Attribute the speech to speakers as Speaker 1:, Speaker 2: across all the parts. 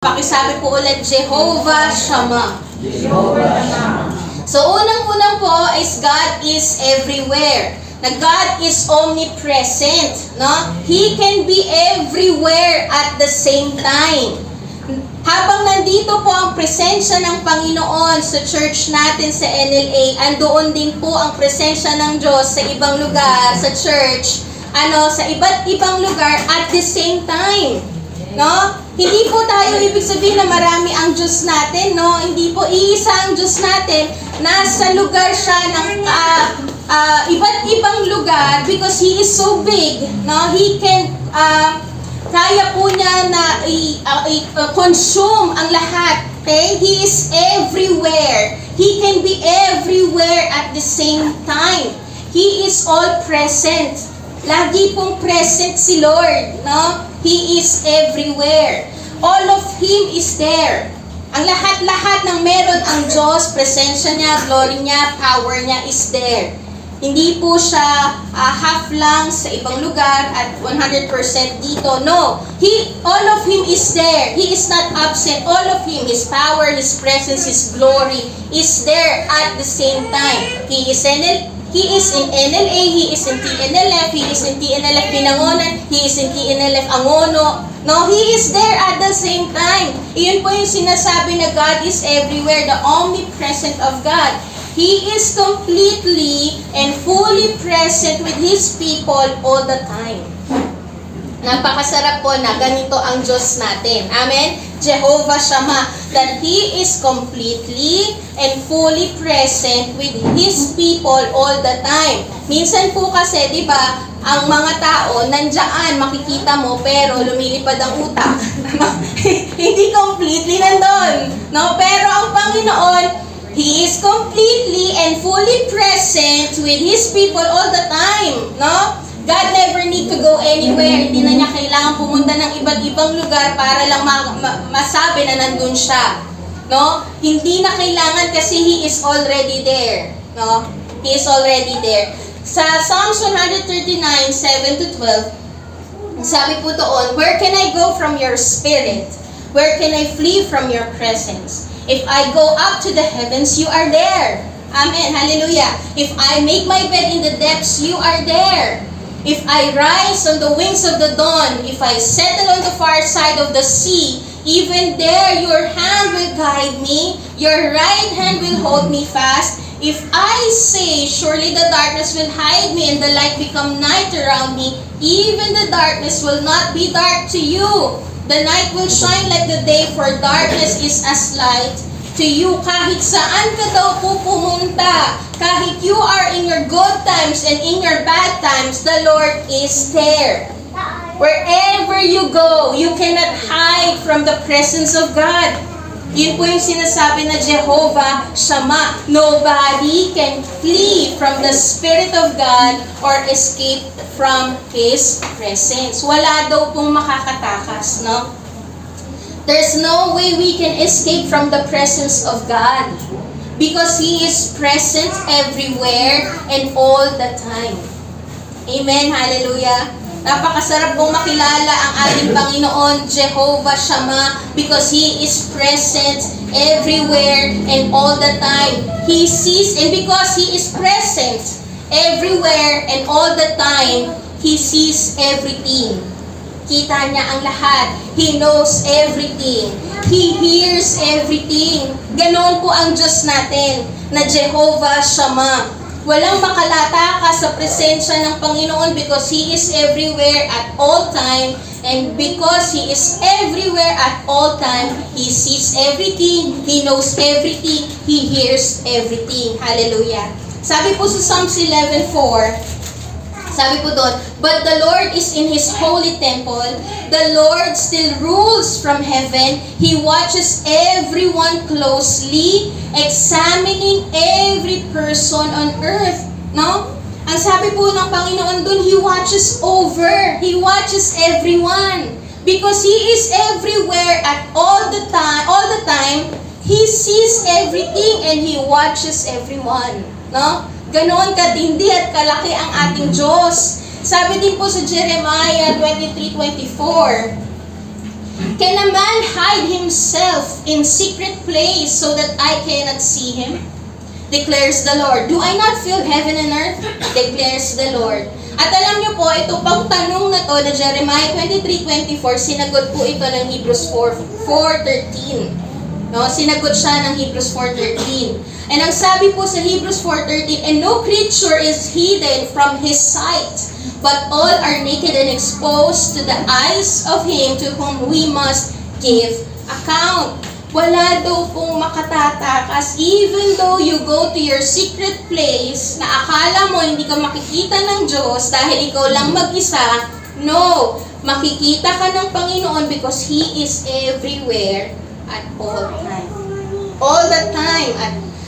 Speaker 1: Pakisabi po ulit, Jehovah Shammah.
Speaker 2: Jehovah Shammah.
Speaker 1: So, unang-unang po is God is everywhere. Na God is omnipresent, no? He can be everywhere at the same time. Habang nandito po ang presensya ng Panginoon sa church natin sa NLA, andoon din po ang presensya ng Diyos sa ibang lugar, sa church, sa iba't ibang lugar at the same time. No? Hindi po tayo ibig sabihin na marami ang Diyos natin, no? Hindi po iisa ang Diyos natin. Nasa lugar siya ng iba't ibang lugar because He is so big, no? He can kaya po niya na consume ang lahat. Okay? He is everywhere. He can be everywhere at the same time. He is all present. Lagi pong present si Lord, no? He is everywhere. All of Him is there. Ang lahat-lahat ng meron ang Diyos, presensya niya, glory niya, power niya is there. Hindi po siya half lang sa ibang lugar at 100% dito. No. All of Him is there. He is not absent. All of Him, His power, His presence, His glory is there at the same time. He is in NLA, He is in TNLF, He is in TNLF Binangonan, He is in TNLF Angono. No, He is there at the same time. Iyon po yung sinasabi na God is everywhere, the omnipresent of God. He is completely and fully present with His people all the time. Napakasarap po na ganito ang Diyos natin. Amen? Jehovah Shammah, that He is completely and fully present with His people all the time. Minsan po kasi, di ba, ang mga tao, nandiyan, makikita mo, pero lumilipad ang utak. Hindi completely nandun. No? Pero ang Panginoon, He is completely and fully present with His people all the time. No? God never need to go anywhere. Hindi na niya kailangan pumunta ng iba't ibang lugar para lang masabi na nandun siya. No? Hindi na kailangan kasi He is already there. No? He is already there. Sa Psalms 139, 7-12, sabi po doon, where can I go from your spirit? Where can I flee from your presence? If I go up to the heavens, you are there. Amen. Hallelujah. If I make my bed in the depths, you are there. If I rise on the wings of the dawn, if I settle on the far side of the sea, even there your hand will guide me, your right hand will hold me fast. If I say, surely the darkness will hide me and the light become night around me, even the darkness will not be dark to you. The night will shine like the day, for darkness is as light to you. Kahit saan ka daw po pumunta, kahit you are in your good times and in your bad times, the Lord is there. Wherever you go, you cannot hide from the presence of God. Yun po yung sinasabi na Jehovah Shammah. Nobody can flee from the Spirit of God or escape from His presence. Wala daw pong makakatakas, no? There's no way we can escape from the presence of God because He is present everywhere and all the time. Amen. Hallelujah. Napakasarap pong makilala ang ating Panginoon, Jehovah Shammah, because He is present everywhere and all the time. He sees, and because He is present everywhere and all the time, He sees everything. Kita niya ang lahat. He knows everything. He hears everything. Ganon po ang Diyos natin, na Jehovah Shammah. Walang makalata ka sa presensya ng Panginoon because He is everywhere at all time. And because He is everywhere at all time, He sees everything, He knows everything, He hears everything. Hallelujah. Sabi po sa Psalms 11:4, sabi po doon, but the Lord is in His holy temple. The Lord still rules from heaven. He watches everyone closely, examining every person on earth. No? Ang sabi po ng Panginoon doon, He watches over. He watches everyone. Because He is everywhere at all the time, He sees everything and He watches everyone. No? Ganon katindi at kalaki ang ating Diyos. Sabi din po sa Jeremiah 23:24, can a man hide himself in secret place so that I cannot see Him? Declares the Lord. Do I not fill heaven and earth? Declares the Lord. At alam niyo po, ito pang tanong na to na Jeremiah 23:24, sinagot po ito ng Hebrews 4:13. No, sinagot siya ng Hebrews 4:13. And ang sabi po sa Hebrews 4:13, and no creature is hidden from His sight, but all are naked and exposed to the eyes of Him to whom we must give account. Wala daw pong makatatakas. Even though you go to your secret place na akala mo hindi ka makikita ng Diyos dahil ikaw lang mag-isa, no, makikita ka ng Panginoon because He is everywhere at all time. All the time.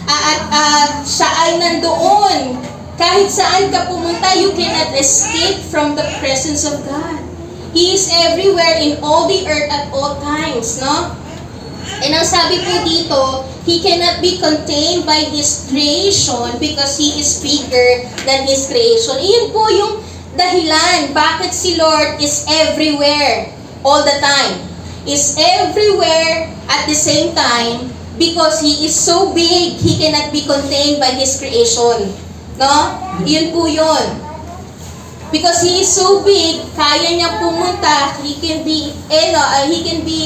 Speaker 1: At siya ay nandoon. Kahit saan ka pumunta, you cannot escape from the presence of God. He is everywhere in all the earth at all times, no? And ang sabi po dito, He cannot be contained by His creation because He is bigger than His creation. Iyon po yung dahilan bakit si Lord is everywhere all the time. Is everywhere at the same time because He is so big, He cannot be contained by His creation. No? Iyon po yun. Because He is so big, kaya niya pumunta, He can be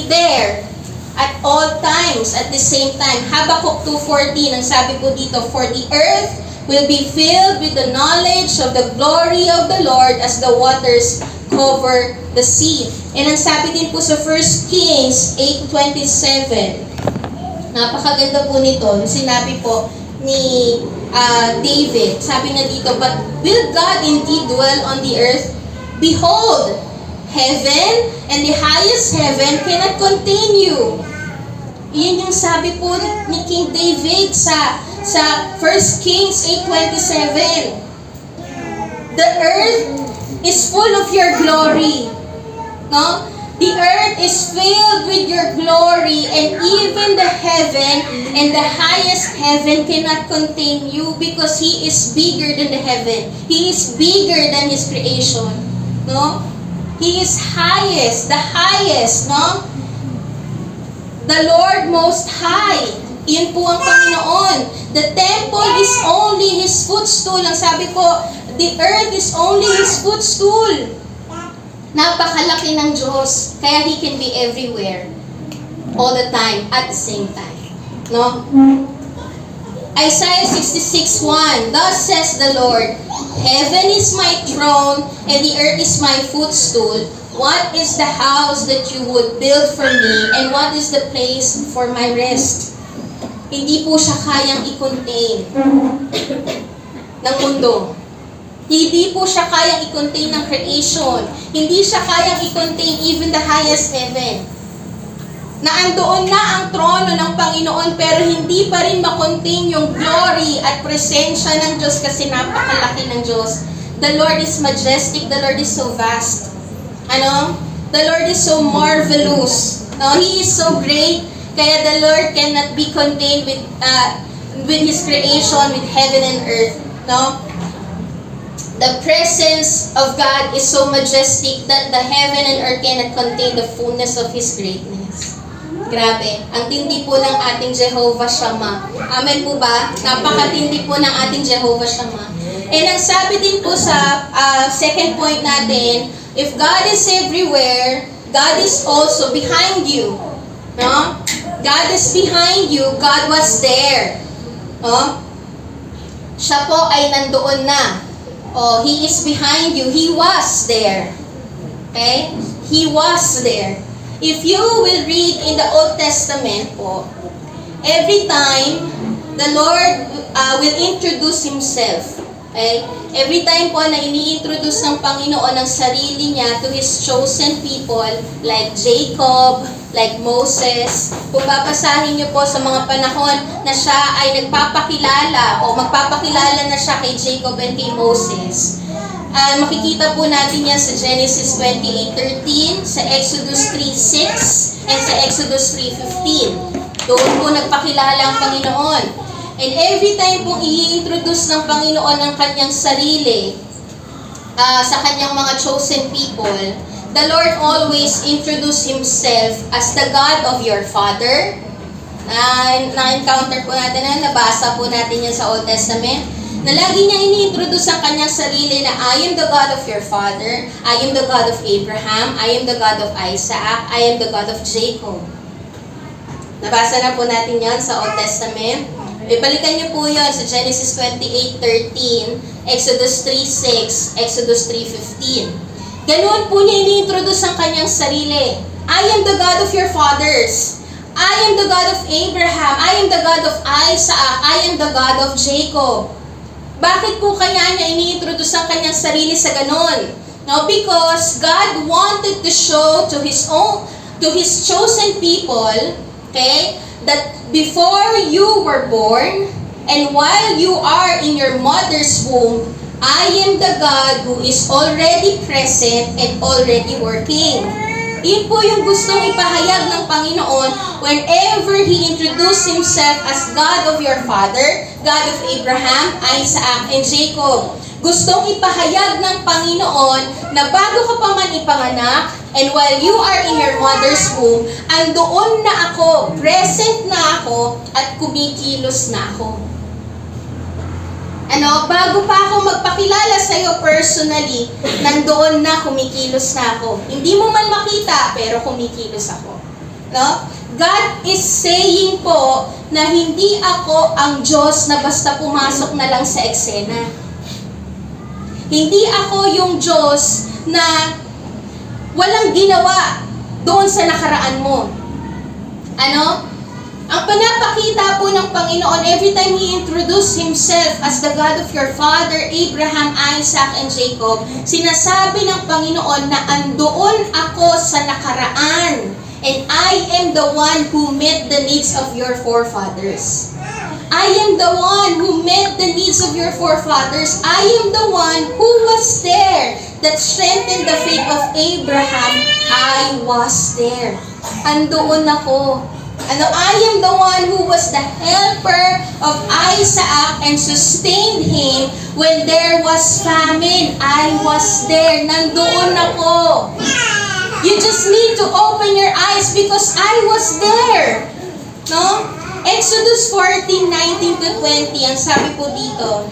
Speaker 1: there at all times, at the same time. Habakkuk 2:14, ang sabi po dito, for the earth will be filled with the knowledge of the glory of the Lord as the waters cover the sea. And ang sabi din po sa 1 Kings 8:27, napakaganda po nito, sinabi po ni David, sabi na dito, but will God indeed dwell on the earth? Behold, heaven and the highest heaven cannot contain you. Iyan yung sabi po ni King David sa 1 Kings 8:27. The earth is full of your glory. No? The earth is filled with your glory, and even the heaven and the highest heaven cannot contain you because He is bigger than the heaven. He is bigger than His creation. No? He is highest, the highest, no? The Lord Most High. Iyon po ang Panginoon. The temple is only His footstool. Ang sabi po, the earth is only His footstool. Napakalaki ng Diyos. Kaya He can be everywhere. All the time, at the same time. No? Isaiah 66:1, thus says the Lord, heaven is my throne, and the earth is my footstool. What is the house that you would build for me, and what is the place for my rest? Hindi po siya kayang i-contain ng mundo. Hindi po siya kayang i-contain ng creation. Hindi siya kayang i-contain even the highest heaven. Naandoon na ang trono ng Panginoon pero hindi pa rin makontain yung glory at presensya ng Diyos kasi napakalaki ng Diyos. The Lord is majestic. The Lord is so vast. The Lord is so marvelous. No? He is so great. Kaya the Lord cannot be contained with His creation, with heaven and earth. No? The presence of God is so majestic that the heaven and earth cannot contain the fullness of His greatness. Grabe. Ang tindi po ng ating Jehovah Shammah. Amen po ba? Napakatindi po ng ating Jehovah Shammah. And ang sabi din po sa second point natin, if God is everywhere, God is also behind you. No? God is behind you. God was there. No? Siya po ay nandoon na. He is behind you. He was there. Okay? He was there. If you will read in the Old Testament po, every time the Lord will introduce Himself. Okay? Every time po na ini-introduce ng Panginoon ang sarili niya to His chosen people, like Jacob, like Moses, kung babasahin niyo po sa mga panahon na siya ay nagpapakilala o magpapakilala na siya kay Jacob and kay Moses, makikita po natin yan sa Genesis 28:13, sa Exodus 3:6, and sa Exodus 3:15. Doon po nagpakilala ang Panginoon. And every time pong i-introduce ng Panginoon ang kanyang sarili sa kanyang mga chosen people, the Lord always introduce Himself as the God of your father, Na-encounter po natin nabasa po natin yan sa Old Testament, na lagi niya ini-introduce ang kanyang sarili na I am the God of your father, I am the God of Abraham, I am the God of Isaac, I am the God of Jacob. Nabasa na po natin yan sa Old Testament. Ibalikan niyo po yun sa Genesis 28:13, Exodus 3:6, Exodus 3:15. Ganoon po niya ini-introduce ang kanyang sarili. I am the God of your fathers. I am the God of Abraham. I am the God of Isaac. I am the God of Jacob. Bakit po kaya niya ini-introduce ang kanyang sarili sa ganon? No, because God wanted to show to His chosen people, okay, that before you were born and while you are in your mother's womb, I am the God who is already present and already working. Yun po yung gustong ipahayag ng Panginoon whenever He introduced Himself as God of your father, God of Abraham, Isaac, and Jacob. Gustong ipahayag ng Panginoon na bago ka pa man ipanganak, and while you are in your mother's womb, andoon na ako, present na ako, at kumikilos na ako. Bago pa ako magpakilala sa iyo personally, nandoon na, kumikilos na ako. Hindi mo man makita, pero kumikilos ako. No? God is saying po na hindi ako ang Diyos na basta pumasok na lang sa eksena. Hindi ako yung Diyos na walang ginawa doon sa nakaraan mo. Ang pinapakita po ng Panginoon, every time He introduced Himself as the God of your father, Abraham, Isaac, and Jacob, sinasabi ng Panginoon na andoon ako sa nakaraan, and I am the one who met the needs of your forefathers. I am the one who met the needs of your forefathers. I am the one who was there that strengthened the faith of Abraham. I was there. Andoon ako. I am the one who was the helper of Isaac and sustained him when there was famine. I was there. Nandoon ako. You just need to open your eyes because I was there. No? Exodus 14:19-20, ang sabi po dito,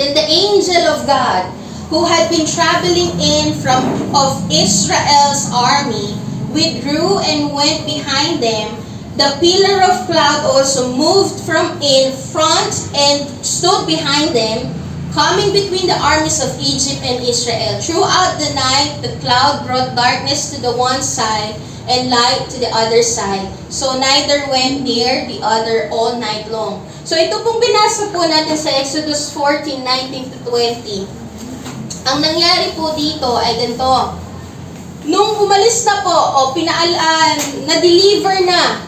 Speaker 1: Then the angel of God, who had been traveling in of Israel's army, withdrew and went behind them. The pillar of cloud also moved from in front and stood behind them, coming between the armies of Egypt and Israel. Throughout the night, the cloud brought darkness to the one side and light to the other side. So neither went near the other all night long. So ito pong binasa po natin sa Exodus 14:19-20. Ang nangyari po dito ay ganito. Nung umalis na po, na-deliver na,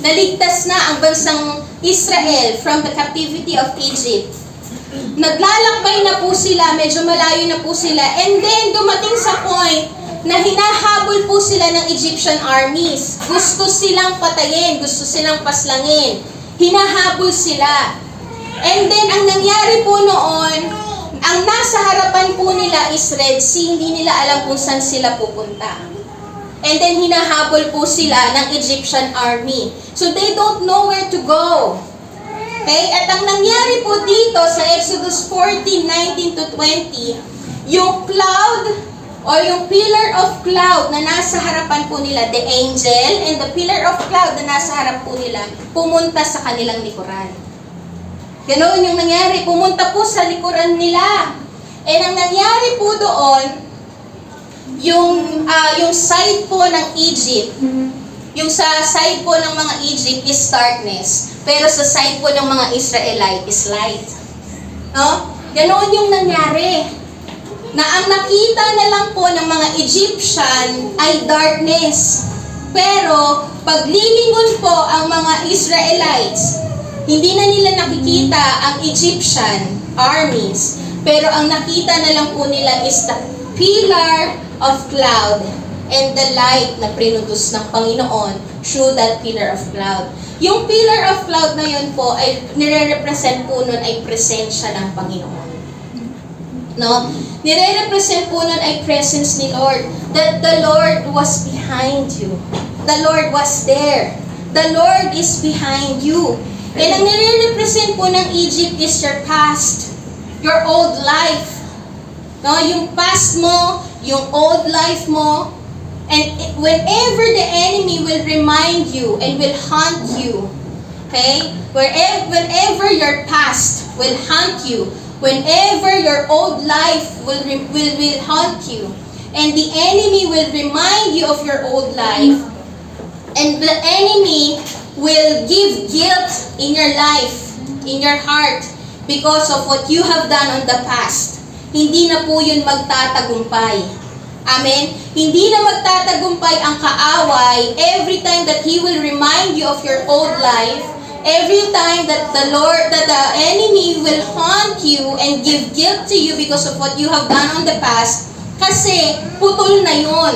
Speaker 1: naligtas na ang bansang Israel from the captivity of Egypt. Naglalakbay na po sila, medyo malayo na po sila, and then dumating sa point na hinahabol po sila ng Egyptian armies. Gusto silang patayin, gusto silang paslangin. Hinahabol sila. And then ang nangyari po noon, ang nasa harapan po nila is Red Sea, hindi nila alam kung saan sila pupunta. And then hinahabol po sila ng Egyptian army. So they don't know where to go. Okay? At ang nangyari po dito sa Exodus 14:19-20, yung cloud o yung pillar of cloud na nasa harapan po nila, the angel and the pillar of cloud na nasa harap po nila, pumunta sa kanilang likuran. Ganoon yung nangyari. Pumunta po sa likuran nila. And ang nangyari po doon, yung side po ng Egypt, yung sa side po ng mga Egypt is darkness, pero sa side po ng mga Israelite is light. No? Ganoon yung nangyari. Na ang nakita na lang po ng mga Egyptian ay darkness. Pero paglilingon po ang mga Israelites, hindi na nila nakikita ang Egyptian armies, pero ang nakita na lang po nila is the pillar of cloud and the light na prinuduce ng Panginoon through that pillar of cloud. Yung pillar of cloud na yun po ay nire-represent po nun ay presensya ng Panginoon. No? Nire-represent po nun ay presence ni Lord. That the Lord was behind you. The Lord was there. The Lord is behind you. And ang nire-represent po ng Egypt is your past, your old life. No, yung past mo, yung old life mo, and whenever the enemy will remind you and will hunt you, okay? Whenever your past will hunt you, whenever your old life will haunt you, and the enemy will remind you of your old life, and the enemy will give guilt in your life, in your heart, because of what you have done on the past, hindi na po yun magtatagumpay. Amen? Hindi na magtatagumpay ang kaaway every time that he will remind you of your old life, every time that the enemy will haunt you and give guilt to you because of what you have done on the past, kasi putol na yun.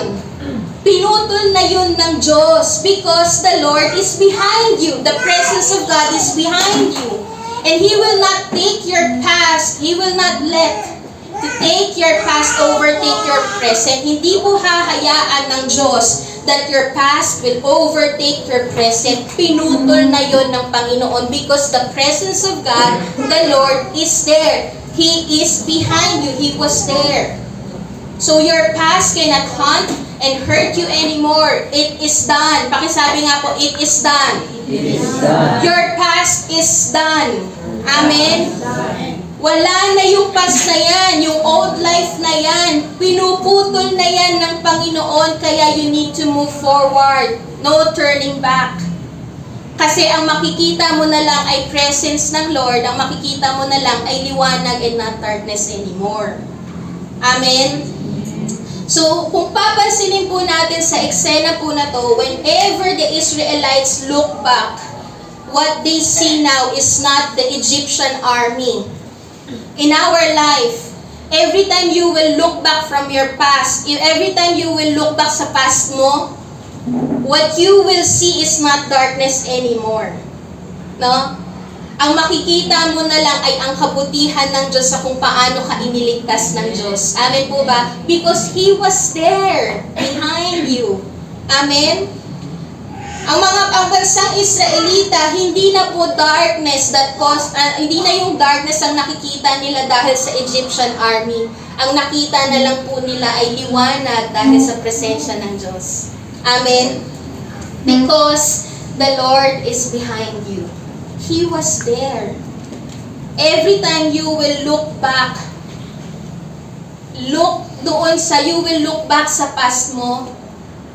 Speaker 1: Pinutol na yun ng Diyos because the Lord is behind you. The presence of God is behind you. And He will not take your past. He will not let to take your past overtake your present. Hindi po hahayaan ng Diyos that your past will overtake your present. Pinutol na yun ng Panginoon because the presence of God, the Lord, is there. He is behind you. He was there. So your past cannot haunt and hurt you anymore. It is done. Pakisabi nga po, it is done.
Speaker 2: It is done.
Speaker 1: Your past is done. Amen? Wala na yung past na yan, yung old life na yan. Pinuputol na yan ng Panginoon, kaya you need to move forward. No turning back. Kasi ang makikita mo na lang ay presence ng Lord, ang makikita mo na lang ay liwanag and not darkness anymore. Amen? So, kung papansinin po natin sa eksena po na to, whenever the Israelites look back, what they see now is not the Egyptian army. In our life, every time you will look back from your past, every time you will look back sa past mo, what you will see is not darkness anymore. No? Ang makikita mo na lang ay ang kabutihan ng Diyos sa kung paano ka iniligtas ng Diyos. Amen po ba? Because He was there, behind you. Amen? Ang bansang Israelita, hindi na po darkness that caused, hindi na yung darkness ang nakikita nila dahil sa Egyptian army. Ang nakita na lang po nila ay liwanag dahil sa presensya ng Diyos. Amen? Because the Lord is behind you. He was there. Every time you will look back, you will look back sa past mo,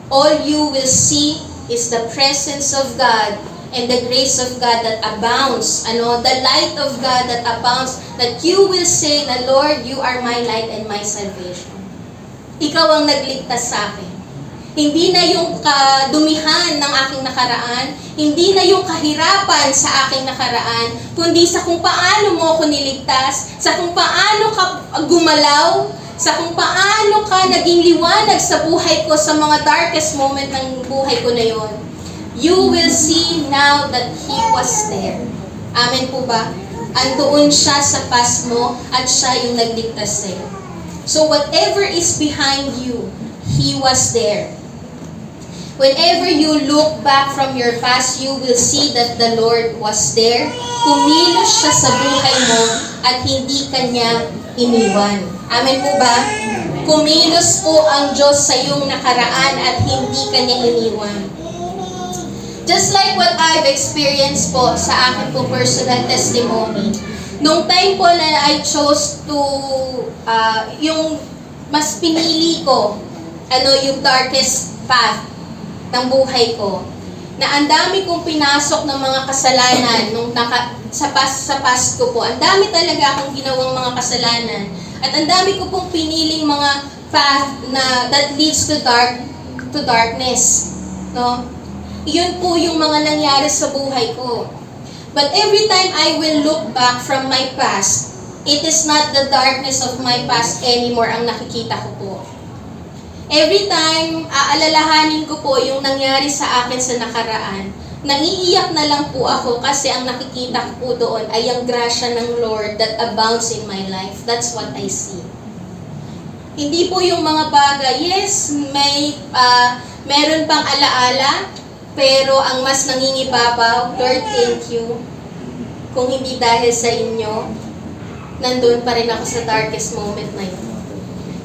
Speaker 1: all you will see is the presence of God and the grace of God that abounds. The light of God that abounds, that you will say na, Lord, you are my light and my salvation. Ikaw ang nagligtas sa akin. Hindi na yung kadumihan ng aking nakaraan, hindi na yung kahirapan sa aking nakaraan, kundi sa kung paano mo ako niligtas, sa kung paano ka gumalaw, sa kung paano ka naging liwanag sa buhay ko sa mga darkest moment ng buhay ko na yon. You will see now that He was there. Amen po ba? Andoon siya sa past mo at siya yung nagligtas sa'yo. So whatever is behind you, He was there. Whenever you look back from your past, you will see that the Lord was there. Kumilos siya sa buhay mo at hindi kanya iniwan. Amen po ba? Kumilos po ang Diyos sa iyong nakaraan at hindi kanya iniwan. Just like what I've experienced po sa akin po personal testimony. Nung time po na I chose to, yung mas pinili ko, yung darkest path ng buhay ko, na ang dami kong pinasok ng mga kasalanan sa past ko po. Ang dami talaga akong ginawang mga kasalanan. At ang dami ko pong piniling mga path na that leads to darkness. No? Iyon po yung mga nangyari sa buhay ko. But every time I will look back from my past, it is not the darkness of my past anymore ang nakikita ko po. Every time, aalalahanin ko po yung nangyari sa akin sa nakaraan, nangiiyak na lang po ako kasi ang nakikita ko po doon ay ang grasya ng Lord that abounds in my life. That's what I see. Hindi po yung mga bagay, yes, meron pang alaala, Pero ang mas nangingibabaw, Lord, thank you. Kung hindi dahil sa inyo, nandun pa rin ako sa darkest moment na yun.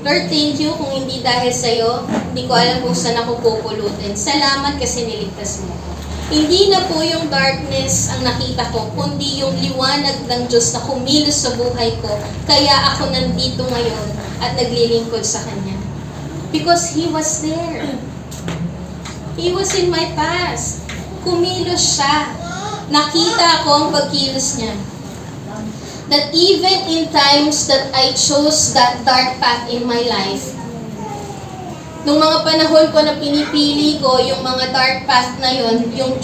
Speaker 1: Lord, thank you. Kung hindi dahil sa'yo, hindi ko alam kung saan ako pupulutin. Salamat kasi niligtas mo ako. Hindi na po yung darkness ang nakita ko, kundi yung liwanag ng Diyos na kumilos sa buhay ko. Kaya ako nandito ngayon at naglilingkod sa Kanya. Because He was there. He was in my past. Kumilos siya. Nakita ko ang pagkilos niya. That even in times that I chose that dark path in my life, nung mga panahon ko na pinipili ko yung mga dark path na yon, yung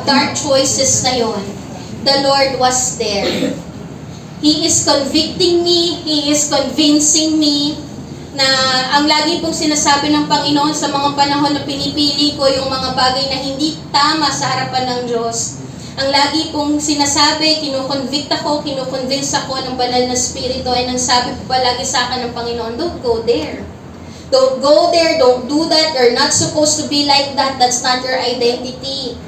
Speaker 1: dark choices na yon, the Lord was there. He is convicting me, He is convincing me na ang lagi pong sinasabi ng Panginoon sa mga panahon na pinipili ko yung mga bagay na hindi tama sa harapan ng Diyos. Ang lagi pong sinasabi, kinukonvict ako, kinukonvince ako ng banal na spirito, ay nang sabi po palagi sa akin ng Panginoon, don't go there. Don't go there, don't do that, you're not supposed to be like that, that's not your identity.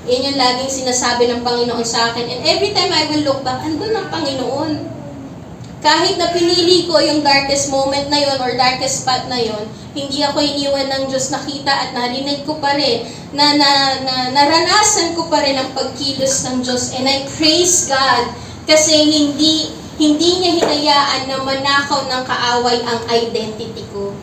Speaker 1: Yan yung laging sinasabi ng Panginoon sa akin. And every time I will look back, andun ang Panginoon. Kahit na pinili ko yung darkest moment na yon or darkest spot na yon, hindi ako iniwan ng Diyos. Nakita at narinig ko pa rin, naranasan ko pa rin ang pagkilos ng Diyos. And I praise God kasi hindi niya hinayaan na manakaw ng kaaway ang identity ko.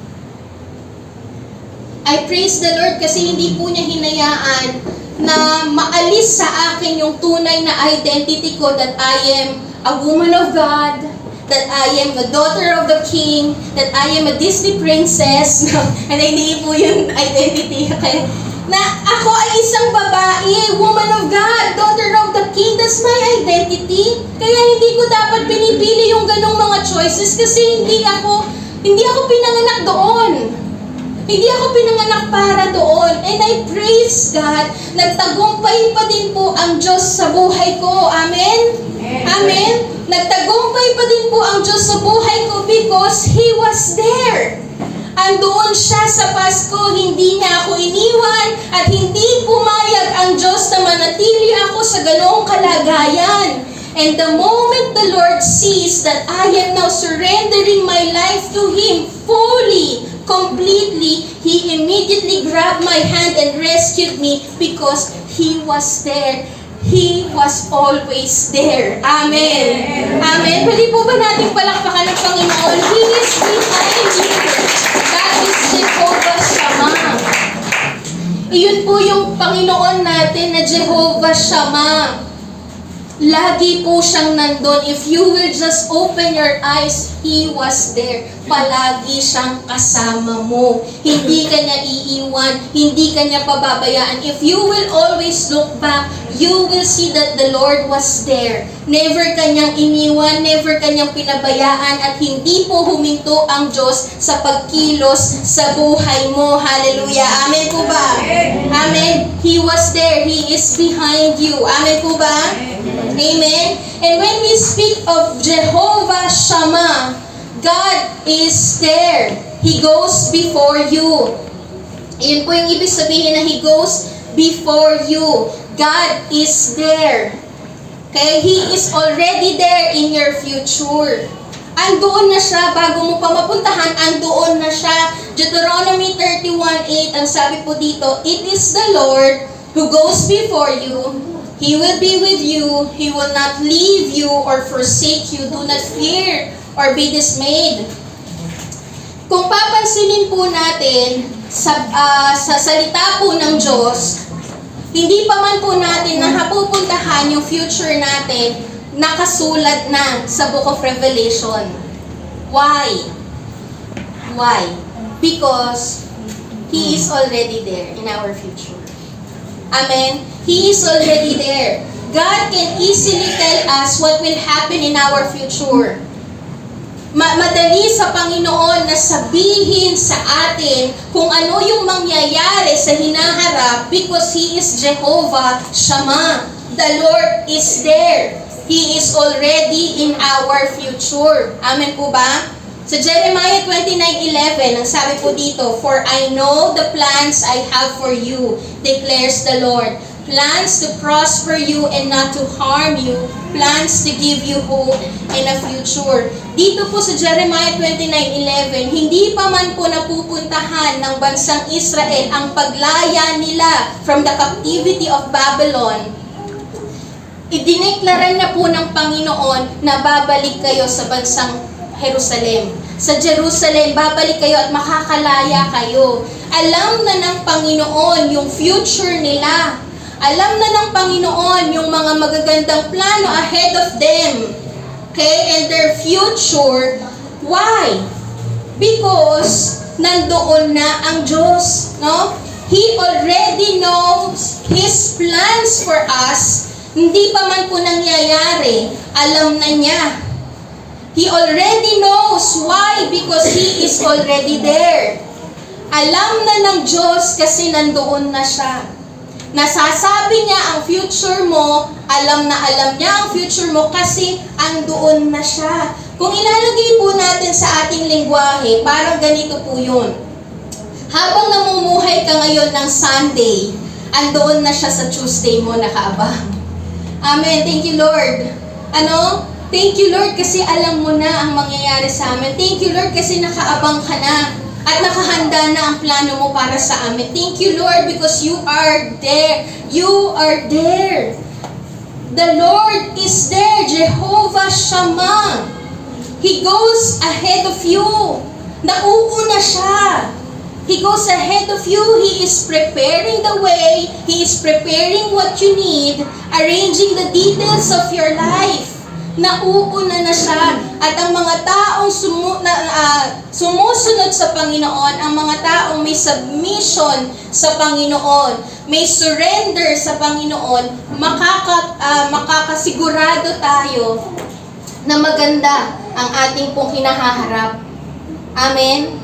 Speaker 1: I praise the Lord kasi hindi po niya hinayaan na maalis sa akin yung tunay na identity ko, that I am a woman of God, that I am a daughter of the King, that I am a Disney princess. And hindi po yung identity. Okay? Na ako ay isang babae, woman of God, daughter of the King. That's my identity. Kaya hindi ko dapat pinipili yung ganong mga choices kasi hindi ako pinanganak doon. Hindi ako pinanganak para doon. And I praise God, nagtagumpay pa din po ang Diyos sa buhay ko. Amen? Amen? Nagtagumpay pa din po ang Diyos sa buhay ko because He was there. Andoon siya sa Pasko, hindi niya ako iniwan at hindi pumayag ang Diyos na manatili ako sa ganoong kalagayan. And the moment the Lord sees that I am now surrendering my life to Him fully, completely, He immediately grabbed my hand and rescued me because He was there. He was always there. Amen. Amen. Pwede po ba natin palakpakan ng Panginoon? He is behind you. That is Jehovah Shammah. Iyon po yung Panginoon natin na Jehovah Shammah. Lagi po siyang nandun. If you will just open your eyes, He was there. Palagi siyang kasama mo. Hindi ka niya iiwan. Hindi ka niya pababayaan. If you will always look back, you will see that the Lord was there. Never kanyang iniwan, never kanyang pinabayaan, at hindi po huminto ang Diyos sa pagkilos sa buhay mo. Hallelujah. Amen po ba? Amen. He was there. He is behind you. Amen po ba? Amen. And when we speak of Jehovah Shammah, God is there. He goes before you. Iyon po yung ibig sabihin na He goes before you. God is there. Okay? He is already there in your future. Andoon na siya, bago mo pa mapuntahan, andoon na siya. Deuteronomy 31:8, ang sabi po dito, it is the Lord who goes before you. He will be with you. He will not leave you or forsake you. Do not fear or be dismayed. Kung papansinin po natin sa salita po ng Diyos, hindi pa man po natin napupuntahan yung future natin, nakasulat na sa Book of Revelation. Why? Why? Because He is already there in our future. Amen? He is already there. God can easily tell us what will happen in our future. Madali sa Panginoon na sabihin sa atin kung ano yung mangyayari sa hinaharap because He is Jehovah Shammah. The Lord is there. He is already in our future. Amen po ba? Sa Jeremiah 29:11, ang sabi po dito, "For I know the plans I have for you, declares the Lord. Plans to prosper you and not to harm you, plans to give you hope and a future." Dito po sa Jeremiah 29:11, hindi pa man po napupuntahan ng bansang Israel ang paglaya nila from the captivity of Babylon. Idineklara na po ng Panginoon na babalik kayo sa bansang Jerusalem. Sa Jerusalem, babalik kayo at makakalaya kayo. Alam na ng Panginoon yung future nila. Alam na ng Panginoon yung mga magagandang plano ahead of them. Okay? And their future. Why? Because nandoon na ang Diyos. No? He already knows His plans for us. Hindi pa man po nangyayari. Alam na niya. He already knows. Why? Because He is already there. Alam na ng Diyos kasi nandoon na siya. Nasasabi niya ang future mo, alam na alam niya ang future mo kasi andoon na siya. Kung ilalagay po natin sa ating lengguwahe, parang ganito po yun. Habang namumuhay ka ngayon ng Sunday, andoon na siya sa Tuesday mo nakaabang. Amen. Thank you, Lord. Thank you, Lord, kasi alam mo na ang mangyayari sa amin. Thank you, Lord, kasi nakaabang ka na. At nakahanda na ang plano mo para sa amin. Thank you, Lord, because you are there. You are there. The Lord is there. Jehovah Shammah. He goes ahead of you. Nauuna siya. He goes ahead of you. He is preparing the way. He is preparing what you need. Arranging the details of your life. Nauuna na siya. At ang mga taong sumusunod sa Panginoon, ang mga taong may submission sa Panginoon, may surrender sa Panginoon, makakasigurado tayo na maganda ang ating pong hinahaharap. Amen?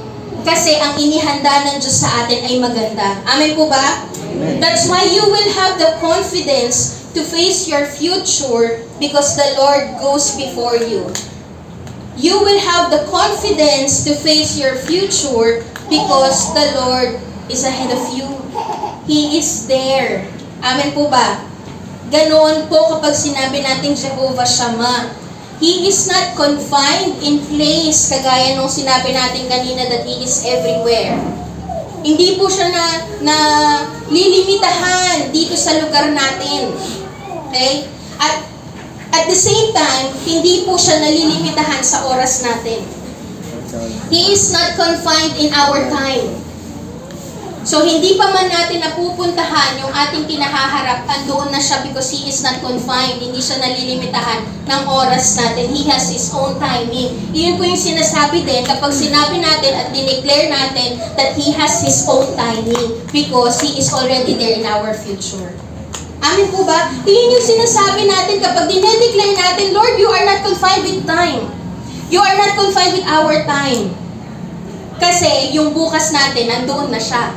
Speaker 1: Kasi ang inihanda ng Diyos sa atin ay maganda. Amen po ba? Amen. That's why you will have the confidence to face your future because the Lord goes before you. You will have the confidence to face your future because the Lord is ahead of you. He is there. Amen po ba? Ganoon po kapag sinabi natin Jehovah Shammah. He is not confined in place, kagaya nung sinabi natin kanina that He is everywhere. Hindi po siya na lilimitahan dito sa lugar natin. Okay? At the same time, hindi po siya nalilimitahan sa oras natin. He is not confined in our time. So, hindi pa man natin napupuntahan yung ating kinahaharap, andoon na siya because He is not confined. Hindi siya nalilimitahan ng oras natin. He has His own timing. Iyon po yung sinasabi din kapag sinabi natin at dineclare natin that He has His own timing because He is already there in our future. Amin po ba? Iyon yung sinasabi natin kapag dinedeclare natin, Lord, You are not confined with time. You are not confined with our time. Kasi yung bukas natin, nandoon na siya.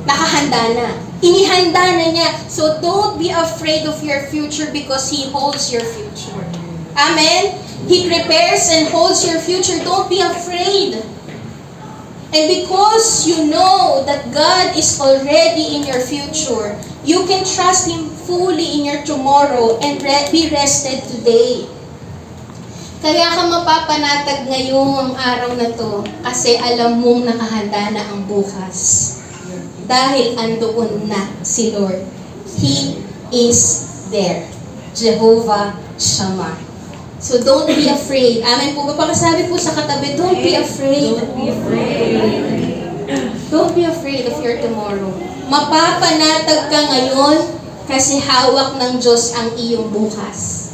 Speaker 1: Nakahanda na. Inihanda na niya. So don't be afraid of your future because He holds your future. Amen? He prepares and holds your future. Don't be afraid. And because you know that God is already in your future, you can trust Him fully in your tomorrow and be rested today. Kaya ka mapapanatag ngayong araw na to kasi alam mong nakahanda na ang bukas. Dahil andoon na si Lord. He is there. Jehovah Shammah. So don't be afraid. Amen po ba? Pakasabi po sa katabi, don't be afraid.
Speaker 2: Don't be afraid.
Speaker 1: Don't be afraid of your tomorrow. Mapapanatag ka ngayon kasi hawak ng Diyos ang iyong bukas.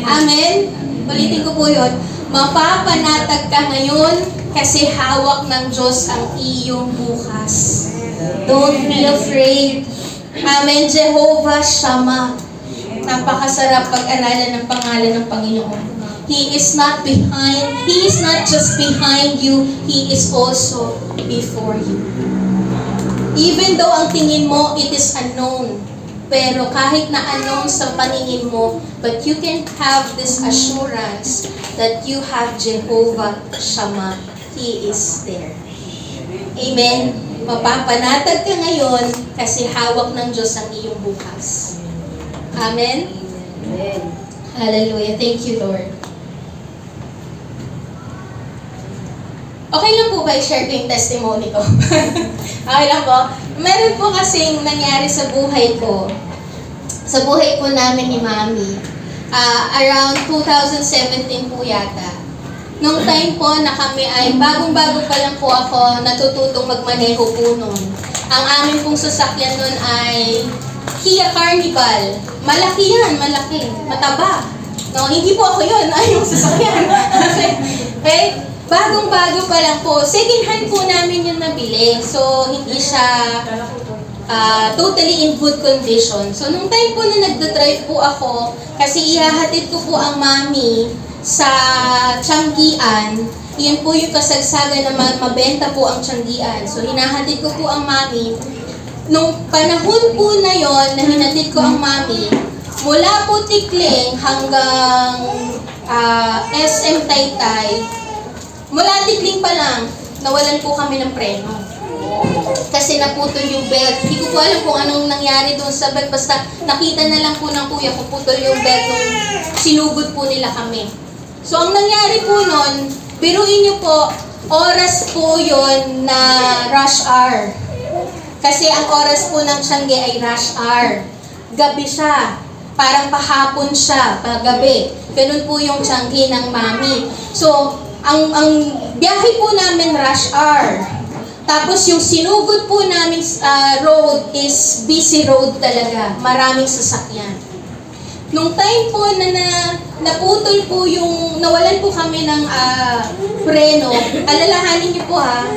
Speaker 1: Amen? Ulitin ko po yun. Mapapanatag ka ngayon kasi hawak ng Diyos ang iyong bukas. Don't be afraid. Amen. Jehovah Shammah. Napakasarap pag-aralan ng pangalan ng Panginoon. He is not behind. He is not just behind you. He is also before you. Even though ang tingin mo, it is unknown. Pero kahit na anong sa paningin mo, but you can have this assurance that you have Jehovah Shammah. He is there. Amen? Mapapanatag ka ngayon kasi hawak ng Diyos ang iyong bukas. Amen?
Speaker 2: Amen.
Speaker 1: Hallelujah. Thank you, Lord. Okay lang po ba i-share ko yung testimony ko? Okay lang po? Meron po kasing nangyari sa buhay ko. Sa buhay po namin ni Mami. Around 2017 po yata. Nung time po na kami ay bagong-bago pa lang po ako natututong magmaneho po noon. Ang amin pong sasakyan noon ay Kia Carnival. Malaki yan, malaki. Mataba. No, hindi po ako yun. Ay, yung sasakyan. Okay? Bagong-bago pa lang po. Second hand po namin yung nabili. So, hindi siya totally in good condition. So, nung time po na nagda-drive po ako, kasi ihahatid ko po ang Mami sa Tianggian, yun po yung kasagsagan na mabenta po ang Tianggian. So, hinahatid ko po ang Mami. Nung panahon po na yon na hinatid ko ang Mami, mula po Tikling hanggang SM Taytay, mula Tikling pa lang, nawalan po kami ng preno. Kasi naputol yung belt. Hindi ko po alam kung anong nangyari doon sa belt. Basta nakita na lang po ng kuya ko putol yung belt nung sinugod po nila kami. So, ang nangyari po noon, biruin niyo po, oras po yon na rush hour. Kasi ang oras po ng Tiangge ay rush hour. Gabi siya. Parang pahapon siya, pagabi. Ganun po yung Tiangge ng Mami. So, ang biyahe po namin rush hour. Tapos yung sinugod po namin road is busy road talaga. Maraming sasakyan. Nung time po na naputol po yung, nawalan po kami ng preno, alalahanin niyo po ha,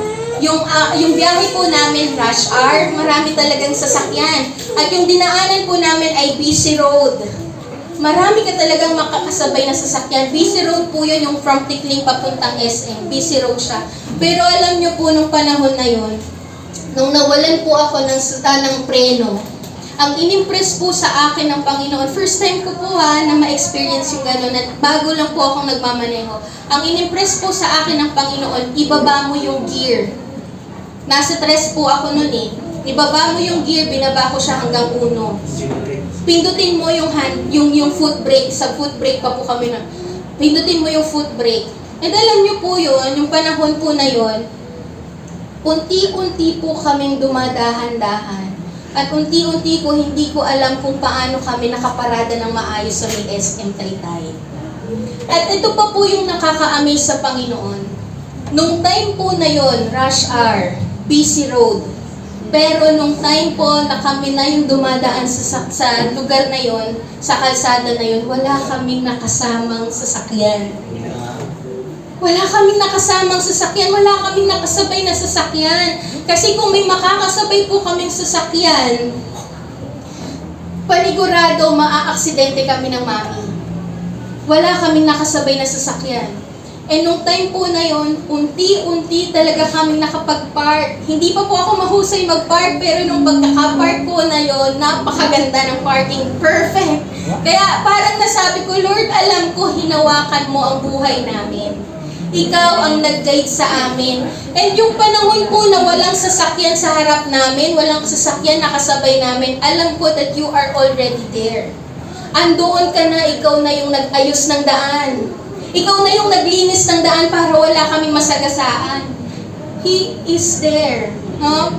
Speaker 1: yung biyahe po namin rush hour, marami talagang sasakyan. At yung dinaanan po namin ay busy road. Marami ka talagang makakasabay na sasakyan. Busy road po yun, yung from Tikling papuntang SM. Busy road siya. Pero alam nyo po, nung panahon na yun, nung nawalan po ako ng preno, ang inimpress po sa akin ng Panginoon, first time ko po na ma-experience yung gano'n, at bago lang po akong nagmamaneho. Ang inimpress po sa akin ng Panginoon, ibaba mo yung gear. Nasa 3 po ako nun eh. Ibaba mo yung gear, binaba ko siya hanggang 1. Pindutin mo yung foot brake. Sa foot brake pa po kami na. Pindutin mo yung foot brake. And alam nyo po yun, yung panahon po na yun, unti-unti po kaming dumadahan-dahan. At unti-unti po hindi ko alam kung paano kami nakaparada ng maayos sa may SM Taytay. At ito pa po yung nakaka-amaze sa Panginoon. Nung time po na yun, rush hour, busy road. Pero nung time po na kami na yung dumadaan sa lugar na yon, sa kalsada na yon, wala kaming nakasamang sasakyan. Wala kaming nakasamang sasakyan, wala kaming nakasabay na sasakyan. Kasi kung may makakasabay po kaming sasakyan, panigurado maaaksidente kami ng Mami. Wala kaming nakasabay na sasakyan. And nung time po na yon, unti-unti talaga kami nakapag-park. Hindi pa po ako mahusay mag-park, pero nung pagkaka-park po na yon, napakaganda ng parking. Perfect! Kaya parang nasabi ko, Lord, alam ko, hinawakan mo ang buhay namin. Ikaw ang nag-guide sa amin. And yung panahon po na walang sasakyan sa harap namin, walang sasakyan na kasabay namin, alam ko that you are already there. Andoon ka na, ikaw na yung nag-ayos ng daan. Ikaw na yung naglinis ng daan para wala kaming masagasaan. He is there. No?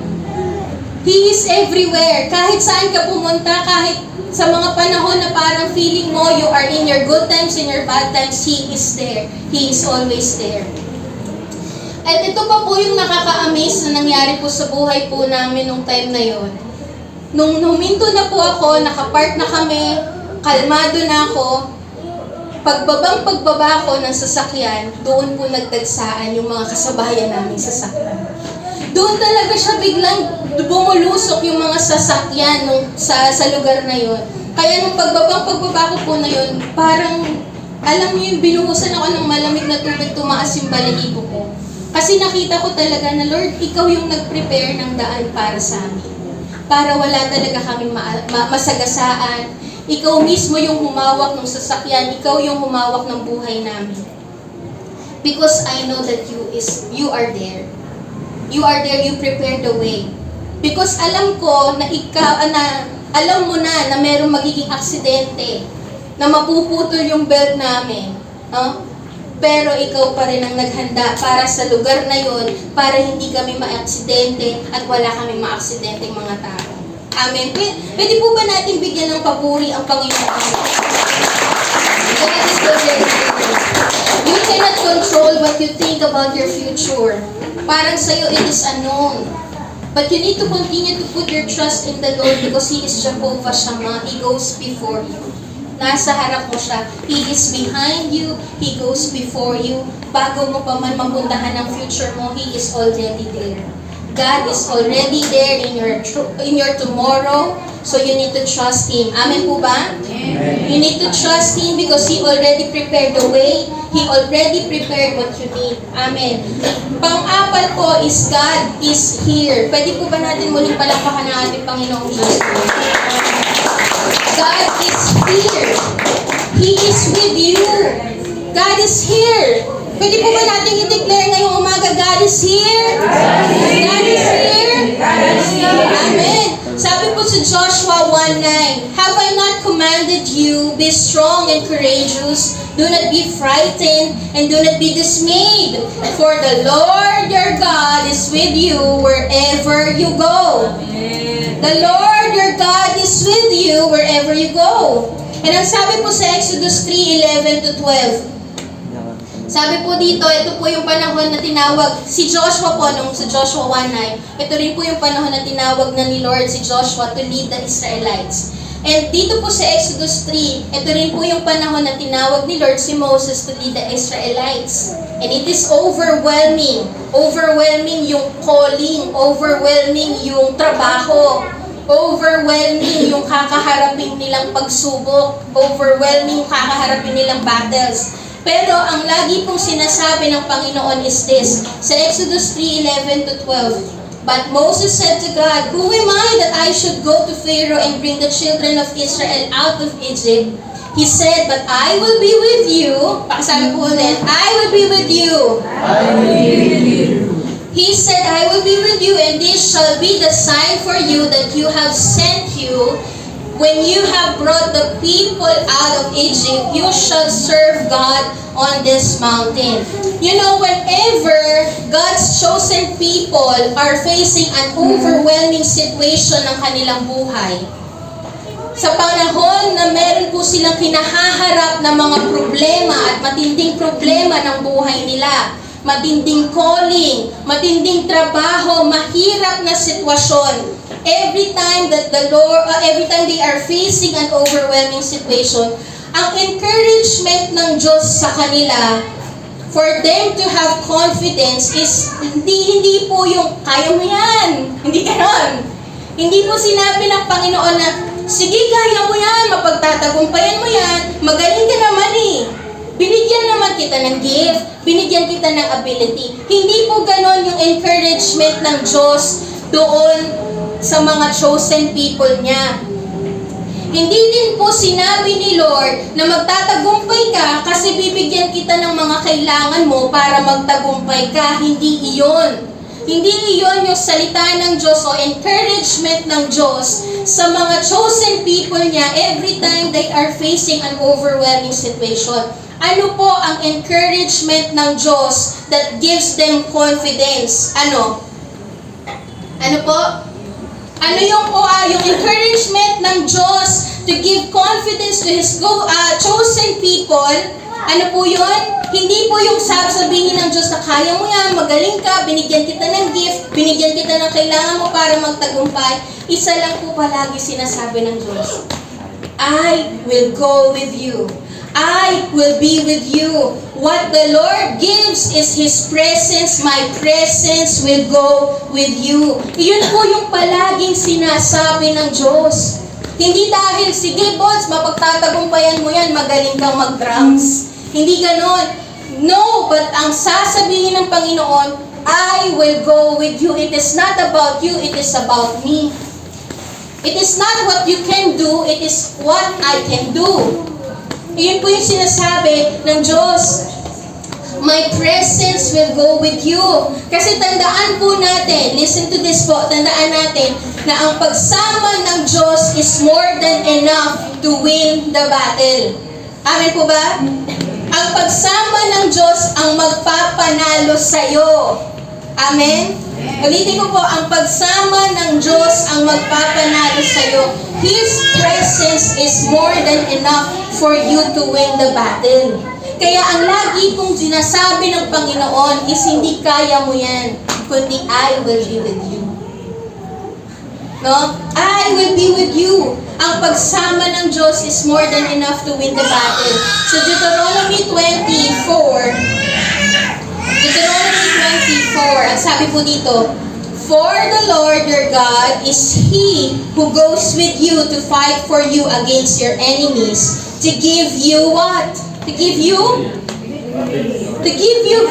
Speaker 1: He is everywhere. Kahit saan ka pumunta, kahit sa mga panahon na parang feeling mo you are in your good times, in your bad times, He is there. He is always there. At ito pa po yung nakaka-amaze na nangyari po sa buhay po namin nung time na yon. Nung huminto na po ako, nakapark na kami, kalmado na ako, pagbaba ko ng sasakyan, doon po nagdagsaan yung mga kasabayan namin sasakyan. Doon talaga siya biglang bumulusok yung mga sasakyan sa lugar na yon. Kaya nung pagbaba ko po na yon, parang, alam niyo yung binuhusan ako ng malamig na tubig, tumaas yung balahibo ko. Kasi nakita ko talaga na, Lord, Ikaw yung nag-prepare ng daan para sa amin. para wala talaga kami masagasaan. Ikaw mismo yung humawak ng sasakyan, ikaw yung humawak ng buhay namin. Because I know that you are there. You are there, you prepare the way. Because alam ko na alam mo na merong magiging aksidente, na mapuputol yung belt namin. Pero ikaw pa rin ang naghanda para sa lugar na yon, para hindi kami maaksidente at wala kami maaksidenteng mga tao. Amen. Pwede po ba natin bigyan ng papuri ang Panginoon? God is the very good. You cannot control what you think about your future. Parang sa'yo it is unknown. But you need to continue to put your trust in the Lord because He is Jehovah Shammah. He goes before you. Nasa harap mo siya. He is behind you. He goes before you. Bago mo pa man mapuntahan ang future mo, He is already there. God is already there in your tomorrow. So you need to trust Him. Amen po ba?
Speaker 2: Amen.
Speaker 1: You need to trust Him because He already prepared the way. He already prepared what you need. Amen. Pang-apat po is God is here. Pwede po ba natin muling palakpakan ng ating Panginoong Jesus? God is here. He is with you. God is here. Pwede po ba natin i-declare ngayong umaga, God is here? God is here? Amen. Sabi po sa Joshua 1:9, Have I not commanded you, be strong and courageous, do not be frightened, and do not be dismayed, for the Lord your God is with you wherever you go. The Lord your God is with you wherever you go. And ang sabi po sa Exodus 3:11-12, sabi po dito, ito po yung panahon na tinawag, si Joshua po, nung sa Joshua 1:9, ito rin po yung panahon na tinawag na ni Lord si Joshua to lead the Israelites. And dito po sa Exodus 3, ito rin po yung panahon na tinawag ni Lord si Moses to lead the Israelites. And it is overwhelming. Overwhelming yung calling, overwhelming yung trabaho, overwhelming yung kakaharapin nilang pagsubok, overwhelming yung kakaharapin nilang battles. Pero ang lagi pong sinasabi ng Panginoon is this, sa Exodus 3:11-12, But Moses said to God, Who am I that I should go to Pharaoh and bring the children of Israel out of Egypt? He said, But I will be with you. Pakisabi po ulit, I will be with you.
Speaker 2: I will be with you.
Speaker 1: He said, I will be with you, and this shall be the sign for you that you have sent you. When you have brought the people out of Egypt, you shall serve God on this mountain. You know, whenever God's chosen people are facing an overwhelming situation ng kanilang buhay, sa panahon na meron po silang kinahaharap na mga problema at matinding problema ng buhay nila, matinding calling, matinding trabaho, mahirap na sitwasyon, every time they are facing an overwhelming situation, ang encouragement ng Diyos sa kanila for them to have confidence is hindi po yung kaya mo yan. Hindi ganon. Hindi po sinabi ng Panginoon na sige, kaya mo yan, mapagtatagumpayan mo yan, magaling ka naman eh. Binigyan naman kita ng gift, binigyan kita ng ability. Hindi po ganon yung encouragement ng Diyos doon sa mga chosen people niya. Hindi din po sinabi ni Lord na magtatagumpay ka kasi bibigyan kita ng mga kailangan mo para magtagumpay ka. Hindi iyon. Hindi iyon yung salita ng Diyos o encouragement ng Diyos sa mga chosen people niya every time they are facing an overwhelming situation. Ano po ang encouragement ng Diyos that gives them confidence? Ano? Ano po? Ano yung encouragement ng Diyos to give confidence to His chosen people? Ano po yun? Hindi po yung sasabihin ng Diyos na kaya mo yan, magaling ka, binigyan kita ng gift, binigyan kita ng kailangan mo para magtagumpay. Isa lang po palagi sinasabi ng Diyos, I will go with you. I will be with you. What the Lord gives is His presence. My presence will go with you. Iyon po yung palaging sinasabi ng Diyos. Hindi dahil, sige boss, mapagtatagumpayan mo yan, magaling kang mag-drums. Hindi ganon. No, but ang sasabihin ng Panginoon, I will go with you. It is not about you, it is about me. It is not what you can do, it is what I can do. Iyon po yung sinasabi ng Diyos. My presence will go with you. Kasi tandaan po natin, listen to this po, tandaan natin na ang pagsama ng Diyos is more than enough to win the battle. Amen po ba? Ang pagsama ng Diyos ang magpapanalo sa'yo. Amen? Ulitin ko po, ang pagsama ng Diyos ang magpapanalo sa'yo. His presence is more than enough for you to win the battle. Kaya ang lagi kong sinasabi ng Panginoon is hindi kaya mo yan, kundi I will be with you. No? I will be with you. Ang pagsama ng Diyos is more than enough to win the battle. So Deuteronomy 24, ang sabi po dito, for the Lord your God is He who goes with you to fight for you against your enemies, to give you what? To give you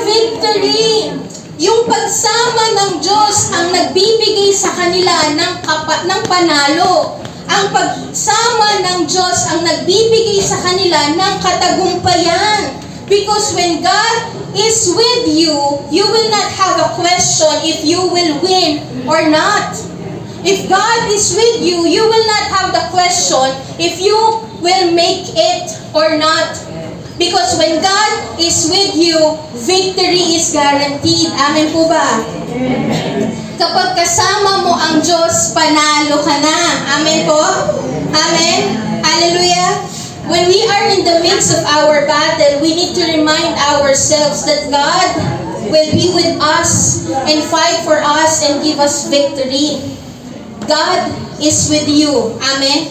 Speaker 1: victory. Yung pagsama ng Diyos ang nagbibigay sa kanila ng panalo. Ang pagsama ng Diyos ang nagbibigay sa kanila ng katagumpayan. Because when God is with you, you will not have a question if you will win or not. If God is with you, you will not have the question if you will make it or not. Because when God is with you, victory is guaranteed. Amen po ba? Kapag kasama mo ang Diyos, panalo ka na. Amen po? Amen? Hallelujah? When we are in the midst of our battle, we need to remind ourselves that God will be with us and fight for us and give us victory. God is with you. Amen?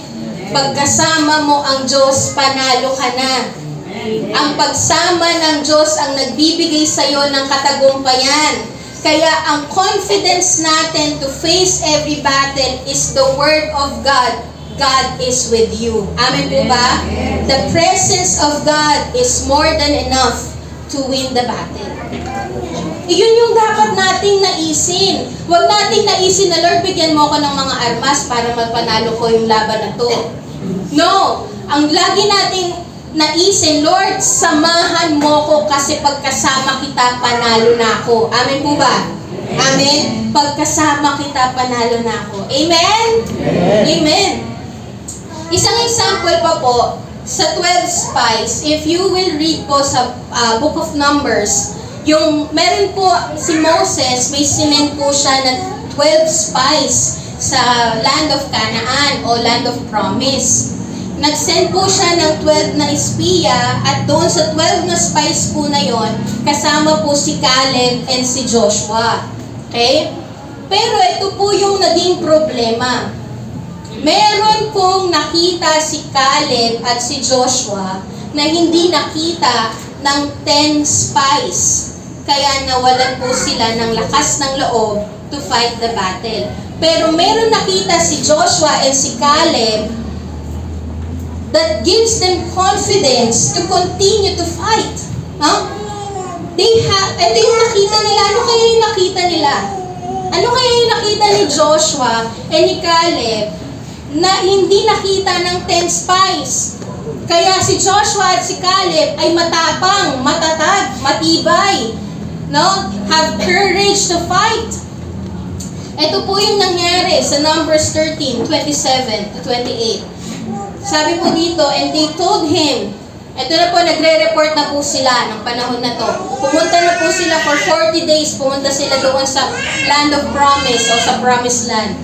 Speaker 1: Pagkasama mo ang Diyos, panalo ka na. Ang pagsama ng Diyos ang nagbibigay sa iyo ng katagumpayan. Kaya ang confidence natin to face every battle is the Word of God. God is with you. Amen po ba? The presence of God is more than enough to win the battle. Iyon yung dapat nating naisin. Huwag nating naisin na, Lord, bigyan mo ako ng mga armas para magpanalo ko yung laban na to. No! Ang lagi nating naisin, Lord, samahan mo ko kasi pagkasama kita, panalo na ako. Amen po ba? Amen? Pagkasama kita, panalo na ako. Amen? Amen. Isang example pa po, sa 12 spies, if you will read po sa Book of Numbers, yung meron po si Moses, may sinend po siya ng 12 spies sa land of Canaan o land of promise. Nag-send po siya ng 12 na espiya at doon sa 12 na spies po na yon, kasama po si Caleb and si Joshua. Okay? Pero ito po yung naging problema. Meron pong nakita si Caleb at si Joshua na hindi nakita ng 10 spies. Kaya nawalan po sila ng lakas ng loob to fight the battle. Pero meron nakita si Joshua and si Caleb that gives them confidence to continue to fight. Huh? Ito yung nakita nila. Ano kaya yung nakita nila? Ano kaya yung nakita ni Joshua and ni Caleb na hindi nakita ng 10 spies? Kaya si Joshua at si Caleb ay matapang, matatag, matibay. No? Have courage to fight. Ito po yung nangyari sa Numbers 13, 27 to 28. Sabi po dito, and they told him, ito na po, nagre-report na po sila ng panahon na to. Pumunta na po sila for 40 days, pumunta sila doon sa land of promise o sa promised land.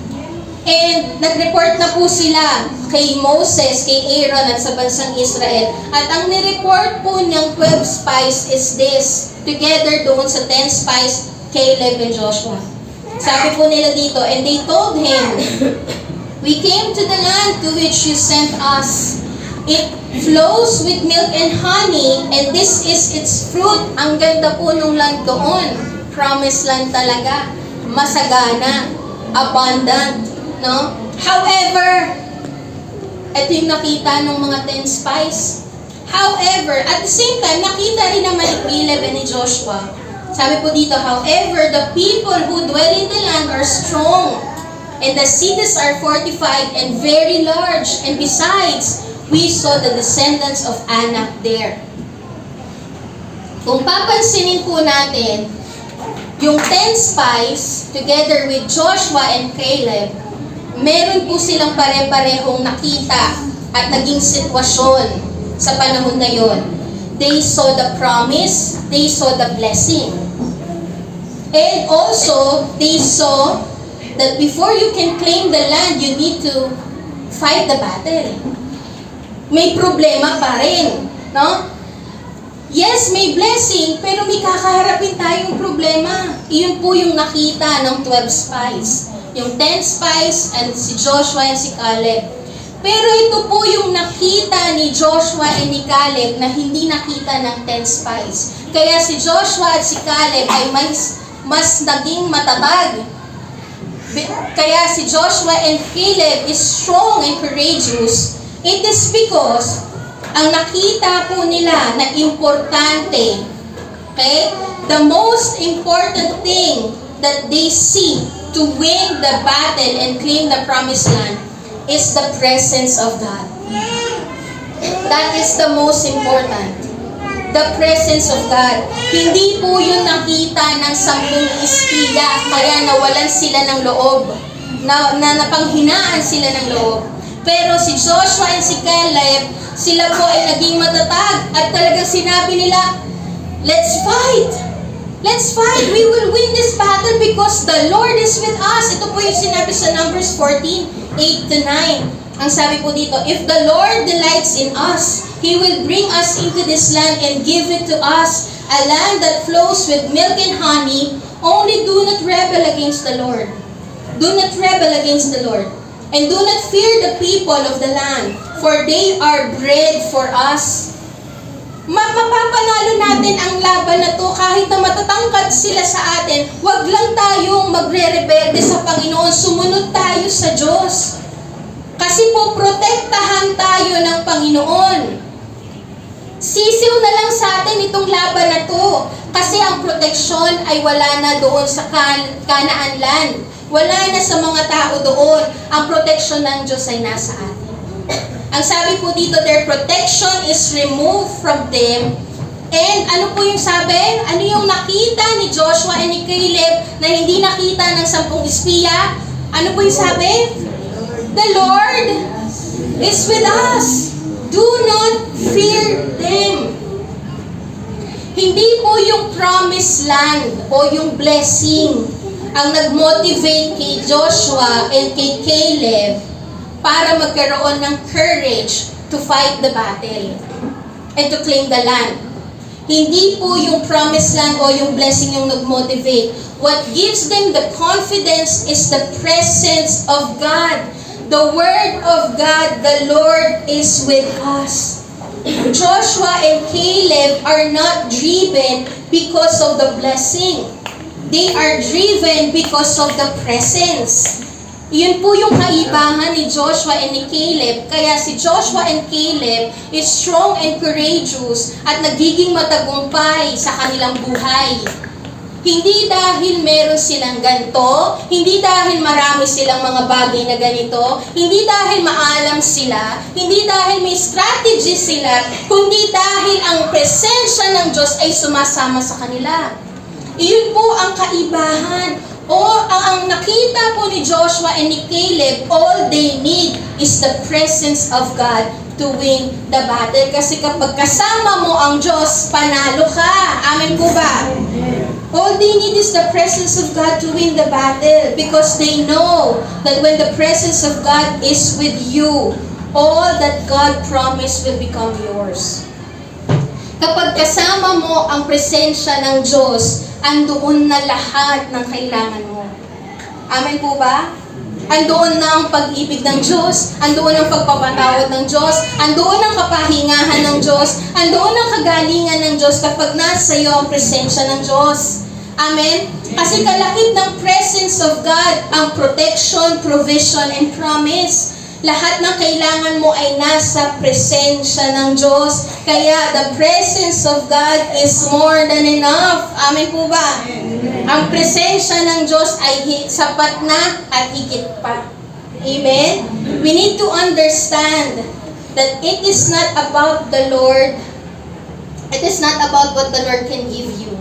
Speaker 1: And nag-report na po sila kay Moses, kay Aaron at sa bansang Israel. At ang nireport po niyang 12 spies is this, together doon sa 10 spies, Caleb and Joshua. Sabi po nila dito, and they told him, we came to the land to which you sent us. It flows with milk and honey, and this is its fruit. Ang ganda po nung land doon. Promised land talaga. Masagana. Abundant. No? However, ito yung nakita ng mga 10 spies. However, at the same time, nakita rin naman ni Caleb and ni Joshua. Sabi po dito, however, the people who dwell in the land are strong. And the cities are fortified and very large. And besides, we saw the descendants of Anak there. Kung papansinin po natin, yung 10 spies, together with Joshua and Caleb, meron po silang pare-parehong nakita at naging sitwasyon sa panahon na yon. They saw the promise, they saw the blessing. And also, they saw that before you can claim the land, you need to fight the battle. May problema pa rin, no? Yes, may blessing, pero may kakaharapin tayong problema. Iyon po yung nakita ng 12 spies. Yung 10 spies and si Joshua and si Caleb. Pero ito po yung nakita ni Joshua and ni Caleb na hindi nakita ng 10 spies. Kaya si Joshua at si Caleb ay mas naging matatag. Kaya si Joshua and Caleb is strong and courageous. It is because ang nakita po nila na importante, okay? The most important thing that they see to win the battle and claim the promised land is the presence of God. That is the most important. The presence of God. Hindi po yun nakita ng 10 espiya, kaya nawalan sila ng loob, na napanghinaan sila ng loob. Pero si Joshua and si Caleb, sila po ay naging matatag at talagang sinabi nila, let's fight! Let's fight! We will win this battle because the Lord is with us. Ito po yung sinabi sa Numbers 14, 8-9. Ang sabi po dito, if the Lord delights in us, He will bring us into this land and give it to us, a land that flows with milk and honey. Only do not rebel against the Lord. Do not rebel against the Lord. And do not fear the people of the land, for they are bread for us. Mapapanalo natin ang laban na to kahit na matatangkad sila sa atin. Huwag lang tayong magre-rebelde sa Panginoon. Sumunod tayo sa Diyos. Kasi po, protektahan tayo ng Panginoon. Sisiw na lang sa atin itong laban na to. Kasi ang proteksyon ay wala na doon sa Canaan land. Wala na sa mga tao doon. Ang proteksyon ng Diyos ay nasa atin. Ang sabi po dito, their protection is removed from them. And ano po yung sabi? Ano yung nakita ni Joshua and ni Caleb na hindi nakita ng 10 espiya? Ano po yung sabi? The Lord is with us. Do not fear them. Hindi po yung promised land o yung blessing ang nag-motivate kay Joshua and kay Caleb para magkaroon ng courage to fight the battle and to claim the land. Hindi po yung promised land o yung blessing yung nag-motivate. What gives them the confidence is the presence of God. The Word of God, the Lord is with us. Joshua and Caleb are not driven because of the blessing. They are driven because of the presence. Yun po yung kaibahan ni Joshua and ni Caleb. Kaya si Joshua and Caleb is strong and courageous at nagiging matagumpay sa kanilang buhay. Hindi dahil meron silang ganito, hindi dahil marami silang mga bagay na ganito, hindi dahil maalam sila, hindi dahil may strategy sila, kundi dahil ang presensya ng Diyos ay sumasama sa kanila. Iyon po ang kaibahan. O ang nakita po ni Joshua and ni Caleb, all they need is the presence of God to win the battle. Kasi kapag kasama mo ang Diyos, panalo ka. Amen po ba? All they need is the presence of God to win the battle because they know that when the presence of God is with you, all that God promised will become yours. Kapag kasama mo ang presensya ng Diyos, andoon na lahat ng kailangan mo. Amen po ba? Andoon na ang pag-ibig ng Diyos, andoon ang pagpapatawad ng Diyos, andoon ang kapahingahan ng Diyos, andoon ang kagalingan ng Diyos kapag nasa iyo ang presensya ng Diyos. Amen? Kasi kalakip ng presence of God ang protection, provision, and promise. Lahat ng kailangan mo ay nasa presensya ng Diyos. Kaya the presence of God is more than enough. Amen po ba? Ang presensya ng Diyos ay sapat na at higit pa. Amen? We need to understand that it is not about the Lord. It is not about what the Lord can give you.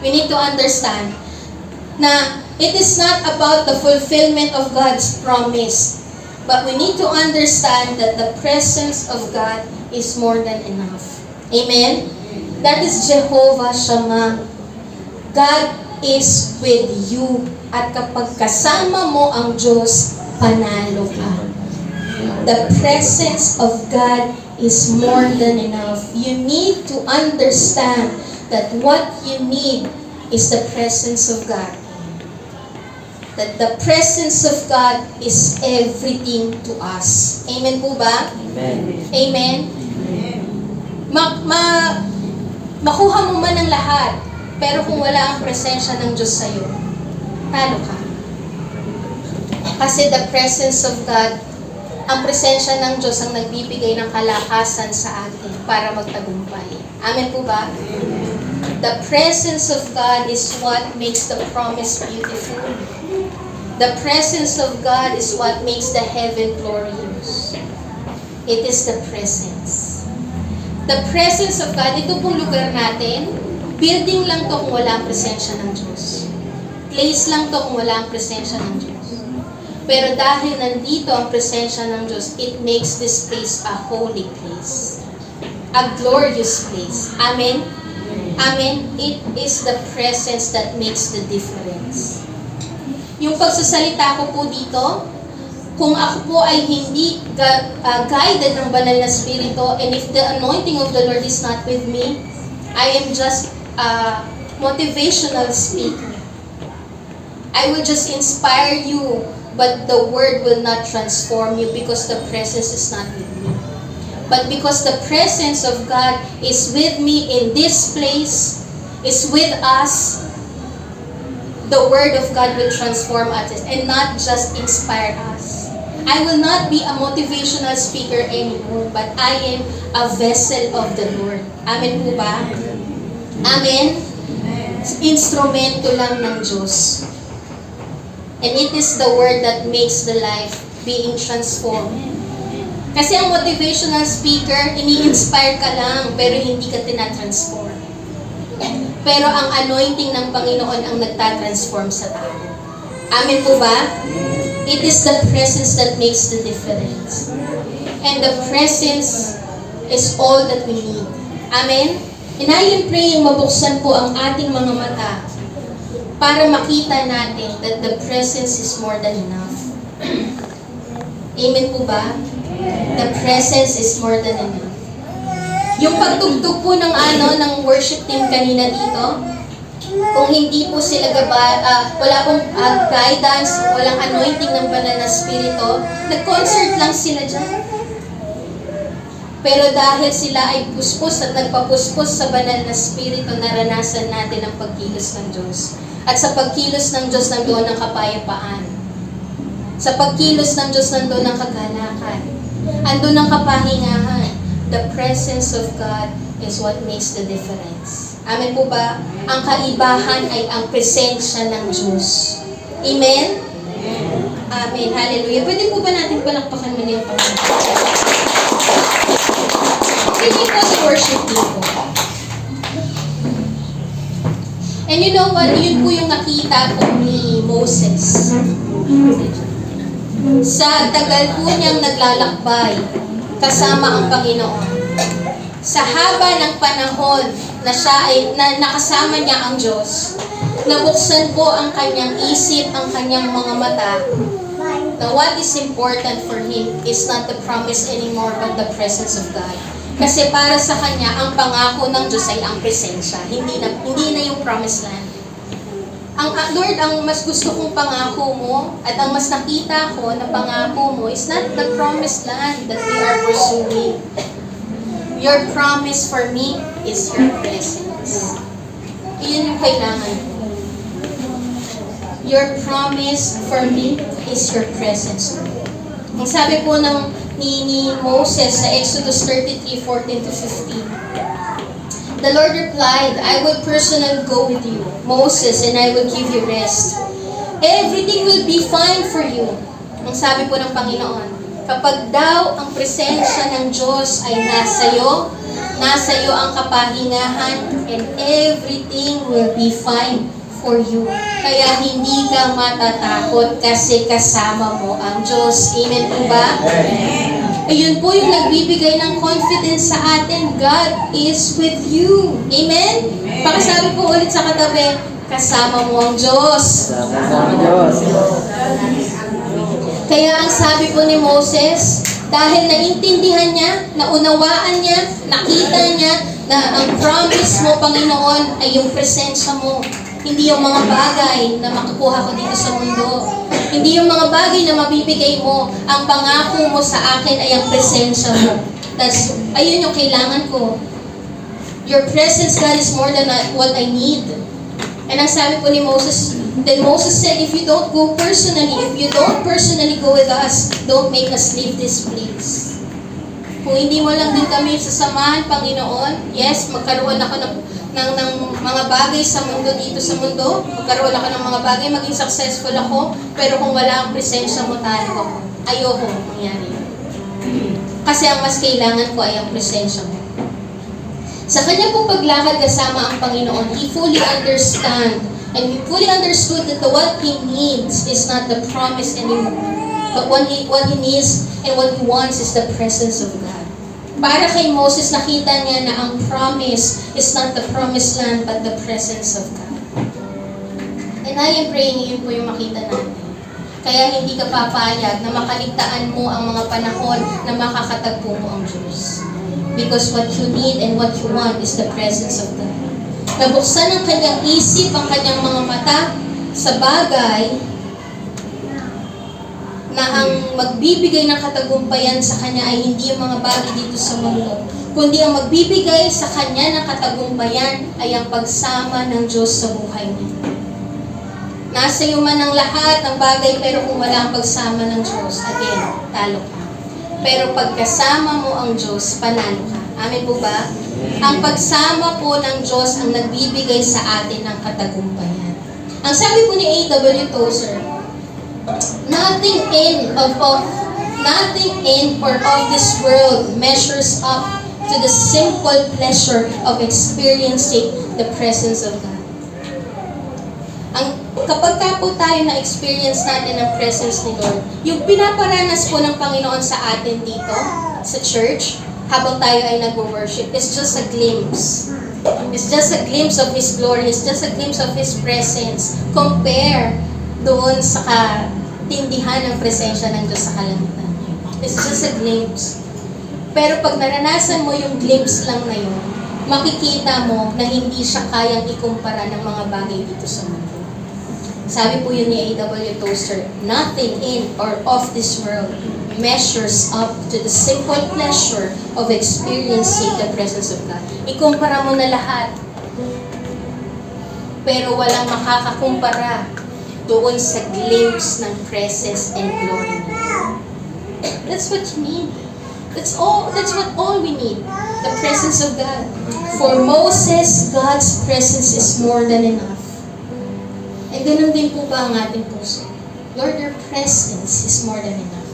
Speaker 1: We need to understand na it is not about the fulfillment of God's promise. But we need to understand that the presence of God is more than enough. Amen? That is Jehovah Shammah. God is with you. At kapag kasama mo ang Diyos, panalo ka. The presence of God is more than enough. You need to understand that what you need is the presence of God. That the presence of God is everything to us. Amen po ba?
Speaker 2: Amen.
Speaker 1: Amen? Makuha mo man ang lahat, pero kung wala ang presensya ng Diyos sa'yo, talo ka. Kasi the presence of God, ang presensya ng Diyos ang nagbibigay ng kalakasan sa atin para magtagumpay. Amen po ba? The presence of God is what makes the promise beautiful. The presence of God is what makes the heaven glorious. It is the presence. The presence of God, ito pong lugar natin, building lang to kung wala ang presensya ng Diyos. Place lang to kung wala ang presensya ng Diyos. Pero dahil nandito ang presensya ng Diyos, it makes this place a holy place. A glorious place. Amen? Amen? It is the presence that makes the difference. Yung pagsasalita ko po dito, kung ako po ay hindi guided ng banal na spirito, and if the anointing of the Lord is not with me, I am just a motivational speaker. I will just inspire you, but the word will not transform you because the presence is not with me. But because the presence of God is with me in this place, is with us, the Word of God will transform us and not just inspire us. I will not be a motivational speaker anymore, but I am a vessel of the Lord. Amen po ba? Amen? Instrumento lang ng Diyos. And it is the Word that makes the life being transformed. Kasi ang motivational speaker, ini-inspire ka lang, pero hindi ka tinatransform. Pero ang anointing ng Panginoon ang nagtatransform sa tao. Amen po ba? It is the presence that makes the difference. And the presence is all that we need. Amen? And I am praying mabuksan po ang ating mga mata para makita natin that the presence is more than enough. Amen po ba? The presence is more than enough. Yung pagtugtog po ng worship team kanina dito, kung hindi po sila wala pong guidance, walang anointing ng banal na spirito, nag-concert lang sila dyan. Pero dahil sila ay puspos at nagpapuspos sa banal na spirito, naranasan natin ang pagkilos ng Diyos. At sa pagkilos ng Diyos, nandoon ang kapayapaan. Sa pagkilos ng Diyos, nandoon ang kagalakan. Andun ang kapahingahan. The presence of God is what makes the difference. Amen po ba? Ang kaibahan ay ang presensya ng Diyos. Amen? Amen. Hallelujah. Pwede po ba natin palakpakan muna yung Panginoon? Sige po si worship people. And you know what? Yun po yung nakita ko ni Moses. Sa tagal po niyang naglalakbay kasama ang Panginoon. Sa haba ng panahon na siya ay nakasama niya ang Diyos, nabuksan po ang kanyang isip, ang kanyang mga mata, na what is important for him is not the promise anymore but the presence of God. Kasi para sa kanya, ang pangako ng Diyos ay ang presensya, hindi na yung promised land. Lord, ang mas gusto kong pangako mo at ang mas nakita ko na pangako mo is not the promised land that we are pursuing. Your promise for me is your presence. Iyon yung kailangan ko. Your promise for me is your presence. Ang sabi po ni Moses sa Exodus 33:14 to 15. The Lord replied, I will personally go with you, Moses, and I will give you rest. Everything will be fine for you. Ang sabi po ng Panginoon, kapag daw ang presensya ng Diyos ay nasa iyo ang kapahingahan, and everything will be fine for you. Kaya hindi ka matatakot kasi kasama mo ang Diyos. Amen po ba? Ayun po yung nagbibigay ng confidence sa atin. God is with you. Amen? Pakisabi po ulit sa katabi, kasama mo ang Diyos. Kaya ang sabi po ni Moses, dahil naintindihan niya, naunawaan niya, nakita niya na ang promise mo, Panginoon, ay yung presensya mo. Hindi yung mga bagay na makukuha ko dito sa mundo. Hindi yung mga bagay na mabibigay mo. Ang pangako mo sa akin ay ang presensya mo. Ayun yung kailangan ko. Your presence, God, is more than what I need. And ang sabi po ni Moses, then Moses said, if you don't go personally go with us, don't make us leave this place. Kung hindi mo lang din kami sasamahan, Panginoon, yes, magkaroon ako ng mga bagay sa mundo dito sa mundo, magkaroon ako ng mga bagay, maging successful ako, pero kung wala ang presensya mo, talo ako. Ayoko mangyari. Kasi ang mas kailangan ko ay ang presensya mo. Sa kanya pong paglakad kasama ang Panginoon, He fully understood that what He needs is not the promise anymore. But what He needs and what He wants is the presence of God. Para kay Moses, nakita niya na ang promise is not the promised land, but the presence of God. And I am praying, yun po yung makita natin. Kaya hindi ka papayag na makaligtaan mo ang mga panahon na makakatagpo mo ang Diyos. Because what you need and what you want is the presence of God. Nabuksan ang kanyang isip, ang kanyang mga mata sa bagay na ang magbibigay ng katagumpayan sa kanya ay hindi yung mga bagay dito sa mundo, kundi ang magbibigay sa kanya ng katagumpayan ay ang pagsama ng Diyos sa buhay niya. Nasa iyo man ang lahat ng bagay, pero kung wala ang pagsama ng Diyos, again, talo ka. Pero pagkasama mo ang Diyos, panalo ka. Amen po ba? Ang pagsama po ng Diyos ang nagbibigay sa atin ng katagumpayan. Ang sabi po ni A.W. Tozer, nothing in or of this world measures up to the simple pleasure of experiencing the presence of God. Kapag po tayo na-experience natin ang presence ni Lord, yung pinaparanas po ng Panginoon sa atin dito, sa church, habang tayo ay nag-worship, is just a glimpse. It's just a glimpse of His glory. It's just a glimpse of His presence. Compare doon sa tindihan ng presensya ng Diyos sa kalangitan. It's just a glimpse. Pero pag naranasan mo yung glimpse lang na yun, makikita mo na hindi siya kayang ikumpara ng mga bagay dito sa mundo. Sabi po yun ni A.W. Tozer, nothing in or of this world measures up to the simple pleasure of experiencing the presence of God. Ikumpara mo na lahat. Pero walang makakakumpara doon sa glimpse ng presence and glory niya. That's what you need. That's what all we need. The presence of God. For Moses, God's presence is more than enough. And ganun din po ba ang ating puso? Lord, your presence is more than enough.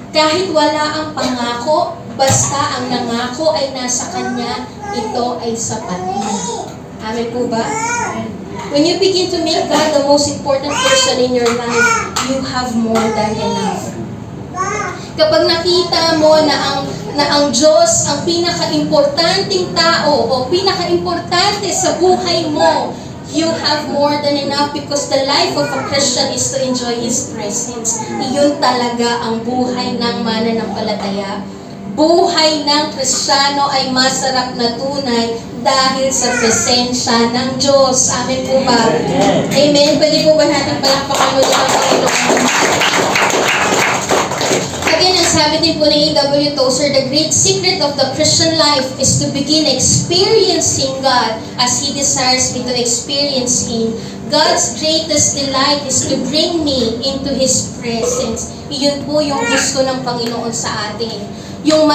Speaker 1: Kahit wala ang pangako, basta ang nangako ay nasa Kanya, ito ay sapat na. Amen po ba? When you begin to make God the most important person in your life, you have more than enough. Kapag nakita mo na ang Diyos ang pinaka-importanting tao o pinaka-importante sa buhay mo, you have more than enough, because the life of a Christian is to enjoy His presence. Iyon talaga ang buhay ng mananampalataya. Buhay ng Kristiyano ay masarap na tunay dahil sa presensya ng Diyos. Amen po ba? Amen. Pwede po ba natin palakpakan mo dito ang Panginoon? Again, ang Sabi din po ni A.W. Tozer, the great secret of the Christian life is to begin experiencing God as He desires me to experience Him. God's greatest delight is to bring me into His presence. Iyon po yung gusto ng Panginoon sa atin. Yung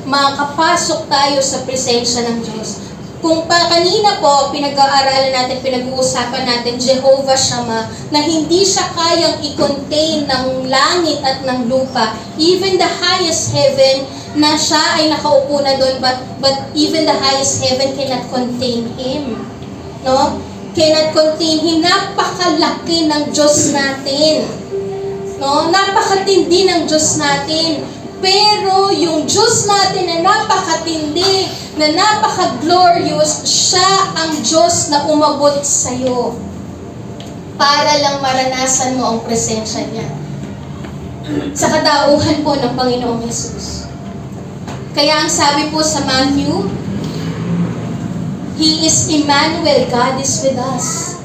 Speaker 1: makapasok tayo sa presensya ng Diyos. Kung kanina po, pinag-aaralan natin, pinag-uusapan natin, Jehovah Shammah, na hindi siya kayang i-contain ng langit at ng lupa. Even the highest heaven, na siya ay nakaupo na doon, but even the highest heaven cannot contain Him. No? Cannot contain Him. Napakalaki ng Diyos natin. No? Napakatindi ng Diyos natin. Pero yung Diyos natin na napakatindi, na napaka-glorious, siya ang Diyos na umabot sa'yo para lang maranasan mo ang presensya niya sa katauhan po ng Panginoong Jesus. Kaya ang sabi po sa Matthew, He is Emmanuel, God is with us.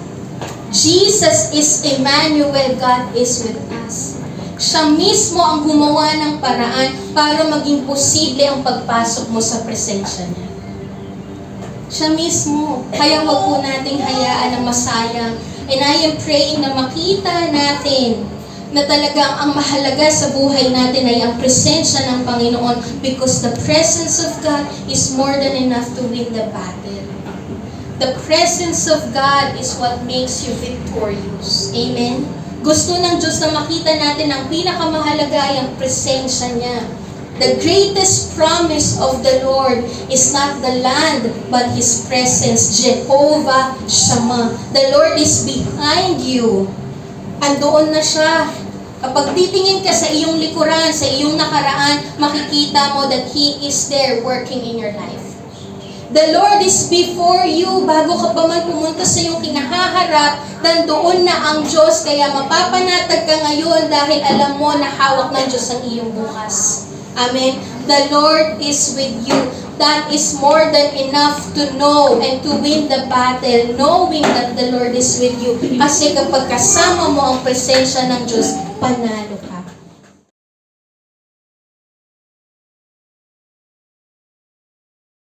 Speaker 1: Jesus is Emmanuel, God is with us. Siya mismo ang gumawa ng paraan para maging posible ang pagpasok mo sa presensya niya. Siya mismo. Kaya wag po nating hayaan na masayang. And I am praying na makita natin na talagang ang mahalaga sa buhay natin ay ang presensya ng Panginoon, because the presence of God is more than enough to win the battle. The presence of God is what makes you victorious. Amen? Gusto ng Diyos na makita natin ang pinakamahalaga ay ang presensya niya. The greatest promise of the Lord is not the land, but His presence. Jehovah Shammah. The Lord is behind you. Andoon na siya. Kapag titingin ka sa iyong likuran, sa iyong nakaraan, makikita mo that He is there working in your life. The Lord is before you. Bago ka pa man pumunta sa iyong kinahaharap, nandoon na ang Diyos. Kaya mapapanatag ka ngayon dahil alam mo na hawak ng Diyos ang iyong bukas. Amen. The Lord is with you. That is more than enough to know and to win the battle, knowing that the Lord is with you. Kasi kapag kasama mo ang presensya ng Diyos, panalo ka.